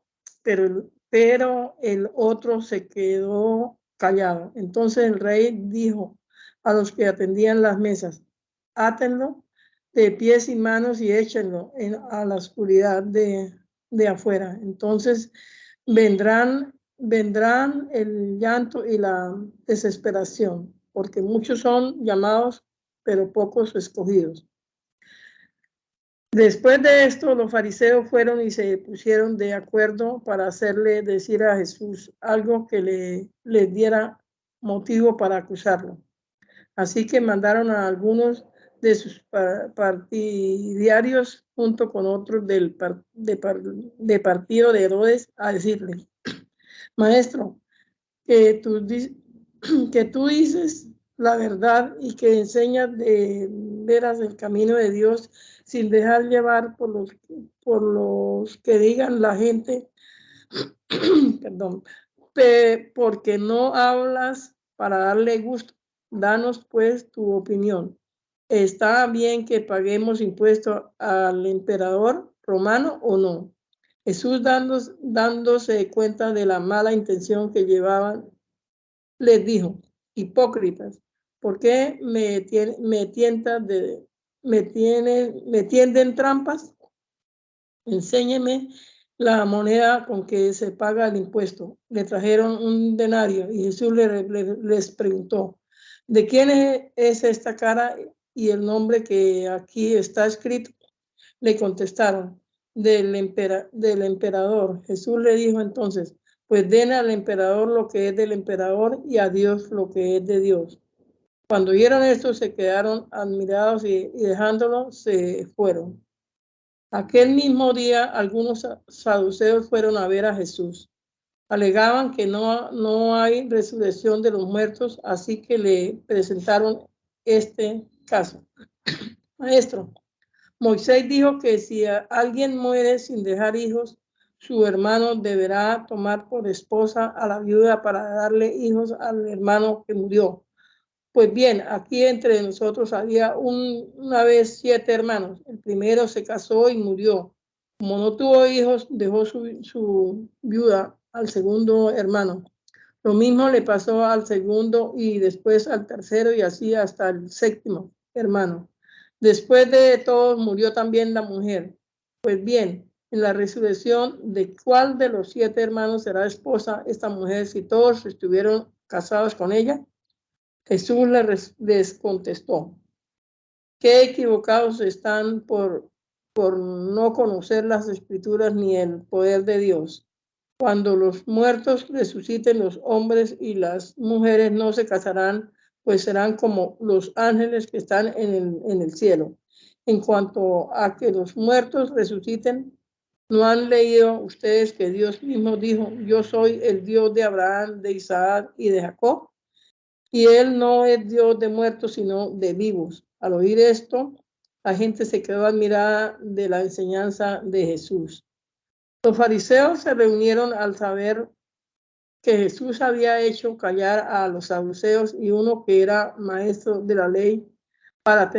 Pero el otro se quedó callado. Entonces el rey dijo a los que atendían las mesas, átenlo de pies y manos y échenlo a la oscuridad de afuera. Entonces vendrán el llanto y la desesperación, porque muchos son llamados, pero pocos escogidos. Después de esto, los fariseos fueron y se pusieron de acuerdo para hacerle decir a Jesús algo que le diera motivo para acusarlo. Así que mandaron a algunos de sus partidarios junto con otros del partido de Herodes a decirle, Maestro, que tú dices la verdad y que enseñas de veras el camino de Dios sin dejar llevar por los que digan la gente, perdón, porque no hablas para darle gusto. Danos pues tu opinión. ¿Está bien que paguemos impuestos al emperador romano o no? Jesús, dándose cuenta de la mala intención que llevaban, les dijo, hipócritas, ¿por qué me me tienden trampas. Enséñeme la moneda con que se paga el impuesto. Le trajeron un denario y Jesús les preguntó, ¿de quién es esta cara y el nombre que aquí está escrito? Le contestaron, del emperador. Jesús le dijo entonces, pues den al emperador lo que es del emperador y a Dios lo que es de Dios. Cuando oyeron esto se quedaron admirados y dejándolo se fueron. Aquel mismo día algunos saduceos fueron a ver a Jesús. Alegaban que no hay resurrección de los muertos, así que le presentaron este caso. Maestro, Moisés dijo que si alguien muere sin dejar hijos, su hermano deberá tomar por esposa a la viuda para darle hijos al hermano que murió. Pues bien, aquí entre nosotros había una vez 7 hermanos. El primero se casó y murió. Como no tuvo hijos, dejó su viuda al segundo hermano. Lo mismo le pasó al segundo y después al tercero y así hasta el séptimo hermano. Después de todos murió también la mujer. Pues bien, en la resurrección, ¿de cuál de los 7 hermanos será esposa esta mujer si todos estuvieron casados con ella? Jesús les contestó, qué equivocados están por no conocer las escrituras ni el poder de Dios. Cuando los muertos resuciten, los hombres y las mujeres no se casarán, pues serán como los ángeles que están en el cielo. En cuanto a que los muertos resuciten, ¿no han leído ustedes que Dios mismo dijo, yo soy el Dios de Abraham, de Isaac y de Jacob? Y él no es Dios de muertos, sino de vivos. Al oír esto, la gente se quedó admirada de la enseñanza de Jesús. Los fariseos se reunieron al saber que Jesús había hecho callar a los saduceos y uno que era maestro de la ley para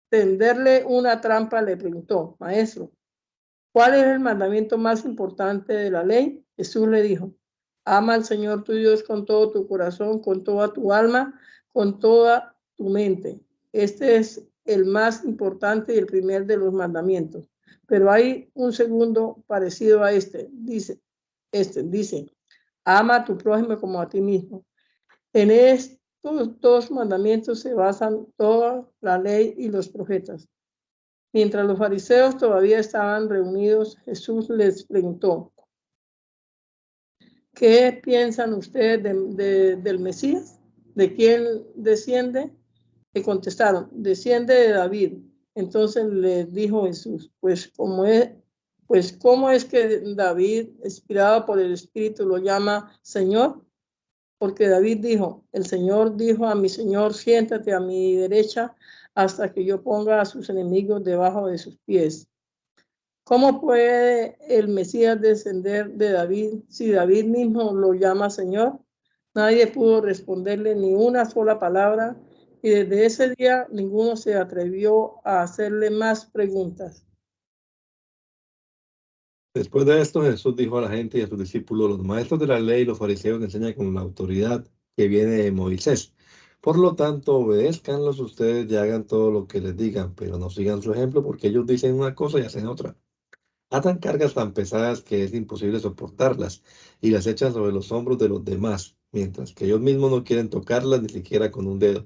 tenderle una trampa le preguntó, maestro, ¿cuál es el mandamiento más importante de la ley? Jesús le dijo, ama al Señor tu Dios con todo tu corazón, con toda tu alma, con toda tu mente. Este es el más importante y el primer de los mandamientos. Pero hay un segundo parecido a dice, ama a tu prójimo como a ti mismo. En estos 2 mandamientos se basan toda la ley y los profetas. Mientras los fariseos todavía estaban reunidos, Jesús les preguntó, ¿qué piensan ustedes del Mesías? ¿De quién desciende? Le contestaron, desciende de David. Entonces les dijo Jesús, ¿cómo es que David, inspirado por el Espíritu, lo llama Señor? Porque David dijo, el Señor dijo a mi Señor, siéntate a mi derecha hasta que yo ponga a sus enemigos debajo de sus pies. ¿Cómo puede el Mesías descender de David si David mismo lo llama Señor? Nadie pudo responderle ni una sola palabra y desde ese día ninguno se atrevió a hacerle más preguntas. Después de esto, Jesús dijo a la gente y a sus discípulos, los maestros de la ley y los fariseos enseñan con la autoridad que viene de Moisés. Por lo tanto, obedézcanlos ustedes y hagan todo lo que les digan, pero no sigan su ejemplo porque ellos dicen una cosa y hacen otra. Atan cargas tan pesadas que es imposible soportarlas y las echan sobre los hombros de los demás, mientras que ellos mismos no quieren tocarlas ni siquiera con un dedo.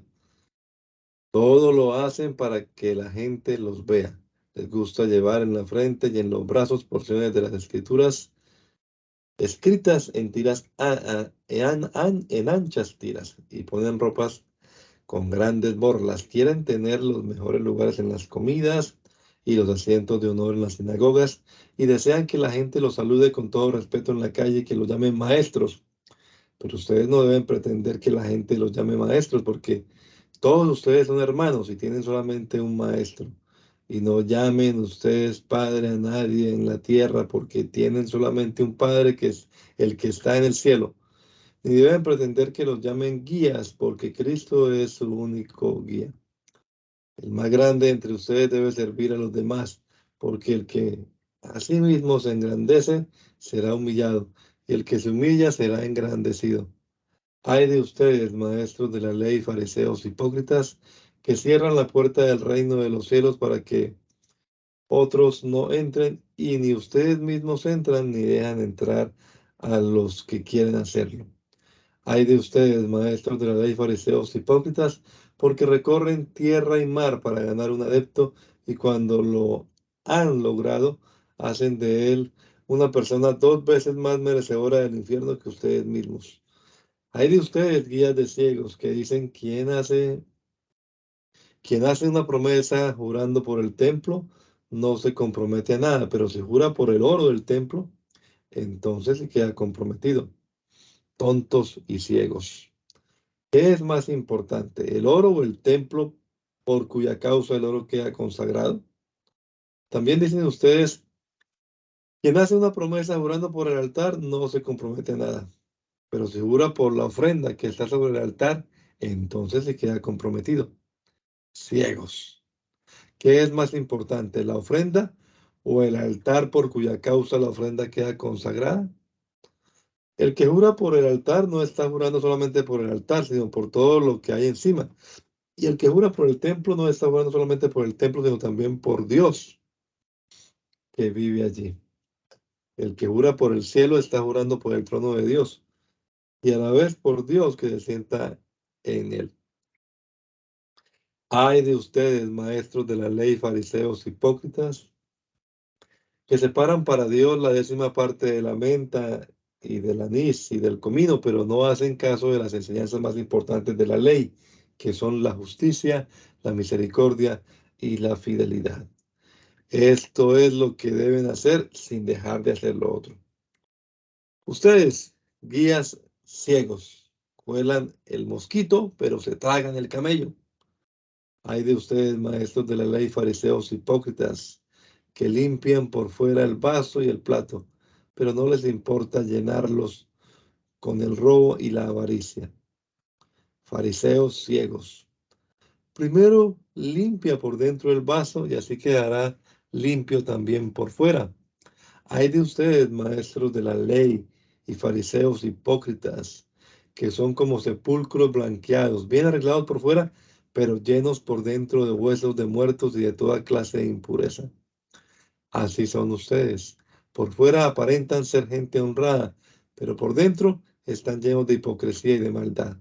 Todo lo hacen para que la gente los vea. Les gusta llevar en la frente y en los brazos porciones de las escrituras escritas en tiras en anchas tiras y ponen ropas con grandes borlas. Quieren tener los mejores lugares en las comidas y los asientos de honor en las sinagogas y desean que la gente los salude con todo respeto en la calle y que los llamen maestros. Pero ustedes no deben pretender que la gente los llame maestros porque todos ustedes son hermanos y tienen solamente un maestro. Y no llamen ustedes padre a nadie en la tierra porque tienen solamente un padre que es el que está en el cielo. Ni deben pretender que los llamen guías porque Cristo es su único guía. El más grande entre ustedes debe servir a los demás porque el que a sí mismo se engrandece será humillado y el que se humilla será engrandecido. Ay de ustedes, maestros de la ley, fariseos hipócritas, que cierran la puerta del reino de los cielos para que otros no entren, y ni ustedes mismos entran ni dejan entrar a los que quieren hacerlo. Ay de ustedes, maestros de la ley, fariseos hipócritas, porque recorren tierra y mar para ganar un adepto, y cuando lo han logrado, hacen de él una persona 2 veces más merecedora del infierno que ustedes mismos. Ay de ustedes, guías de ciegos, que dicen: quien hace una promesa jurando por el templo no se compromete a nada, pero si jura por el oro del templo, entonces se queda comprometido. Tontos y ciegos. ¿Qué es más importante, el oro o el templo por cuya causa el oro queda consagrado? También dicen ustedes: quien hace una promesa jurando por el altar no se compromete a nada, pero si jura por la ofrenda que está sobre el altar, entonces se queda comprometido. Ciegos. ¿Qué es más importante, la ofrenda o el altar por cuya causa la ofrenda queda consagrada? El que jura por el altar no está jurando solamente por el altar, sino por todo lo que hay encima. Y el que jura por el templo no está jurando solamente por el templo, sino también por Dios que vive allí. El que jura por el cielo está jurando por el trono de Dios y a la vez por Dios que se sienta en él. Ay de ustedes, maestros de la ley, fariseos hipócritas, que separan para Dios la 10ª parte de la menta y del anís y del comino, pero no hacen caso de las enseñanzas más importantes de la ley, que son la justicia, la misericordia y la fidelidad. Esto es lo que deben hacer sin dejar de hacer lo otro. Ustedes, guías ciegos, cuelan el mosquito, pero se tragan el camello. Ay de ustedes, maestros de la ley, fariseos hipócritas, que limpian por fuera el vaso y el plato, pero no les importa llenarlos con el robo y la avaricia. Fariseos ciegos. Primero limpia por dentro el vaso y así quedará limpio también por fuera. Ay de ustedes, maestros de la ley y fariseos hipócritas, que son como sepulcros blanqueados, bien arreglados por fuera, pero llenos por dentro de huesos de muertos y de toda clase de impureza. Así son ustedes. Por fuera aparentan ser gente honrada, pero por dentro están llenos de hipocresía y de maldad.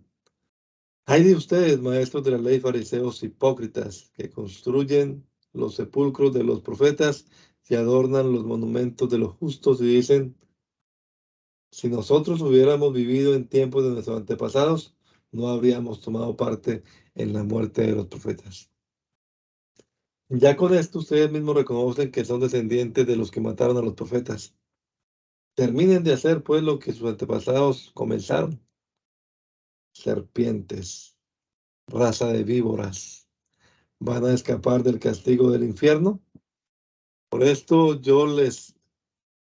Ay de ustedes, maestros de la ley, fariseos hipócritas, que construyen los sepulcros de los profetas y adornan los monumentos de los justos y dicen: si nosotros hubiéramos vivido en tiempos de nuestros antepasados, no habríamos tomado parte en la muerte de los profetas. Ya con esto ustedes mismos reconocen que son descendientes de los que mataron a los profetas. Terminen de hacer pues lo que sus antepasados comenzaron. Serpientes, raza de víboras, ¿van a escapar del castigo del infierno? Por esto yo les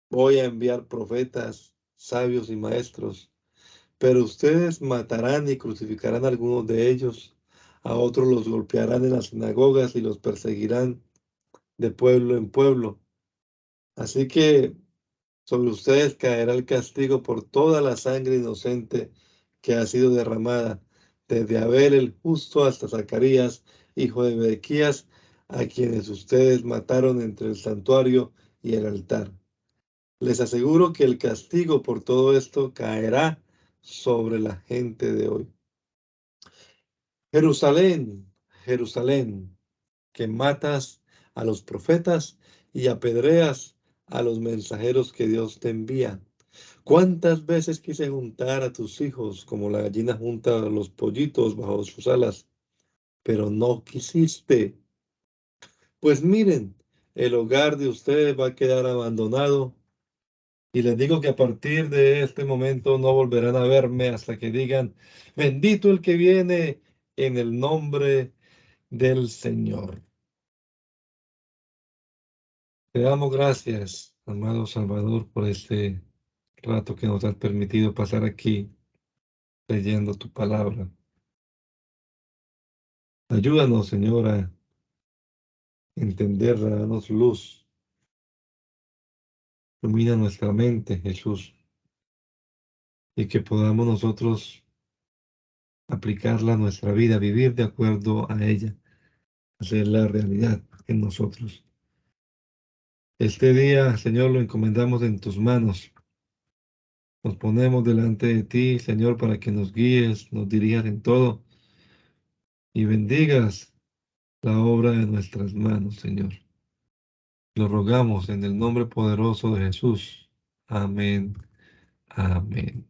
voy a enviar profetas, sabios y maestros, pero ustedes matarán y crucificarán a algunos de ellos, a otros los golpearán en las sinagogas y los perseguirán de pueblo en pueblo. Así que sobre ustedes caerá el castigo por toda la sangre inocente que ha sido derramada, desde Abel el justo hasta Zacarías, hijo de Berequías, a quienes ustedes mataron entre el santuario y el altar. Les aseguro que el castigo por todo esto caerá sobre la gente de hoy. Jerusalén, Jerusalén, que matas a los profetas y apedreas a los mensajeros que Dios te envía. ¿Cuántas veces quise juntar a tus hijos como la gallina junta a los pollitos bajo sus alas? Pero no quisiste. Pues miren, el hogar de ustedes va a quedar abandonado. Y les digo que a partir de este momento no volverán a verme hasta que digan: bendito el que viene en el nombre del Señor. Te damos gracias, amado Salvador, por este rato que nos has permitido pasar aquí leyendo tu palabra. Ayúdanos, Señor, a entenderla, danos luz. Ilumina nuestra mente, Jesús, y que podamos nosotros aplicarla a nuestra vida, vivir de acuerdo a ella, hacer la realidad en nosotros. Este día, Señor, lo encomendamos en tus manos. Nos ponemos delante de ti, Señor, para que nos guíes, nos dirijas en todo y bendigas la obra de nuestras manos, Señor. Lo rogamos en el nombre poderoso de Jesús. Amén. Amén.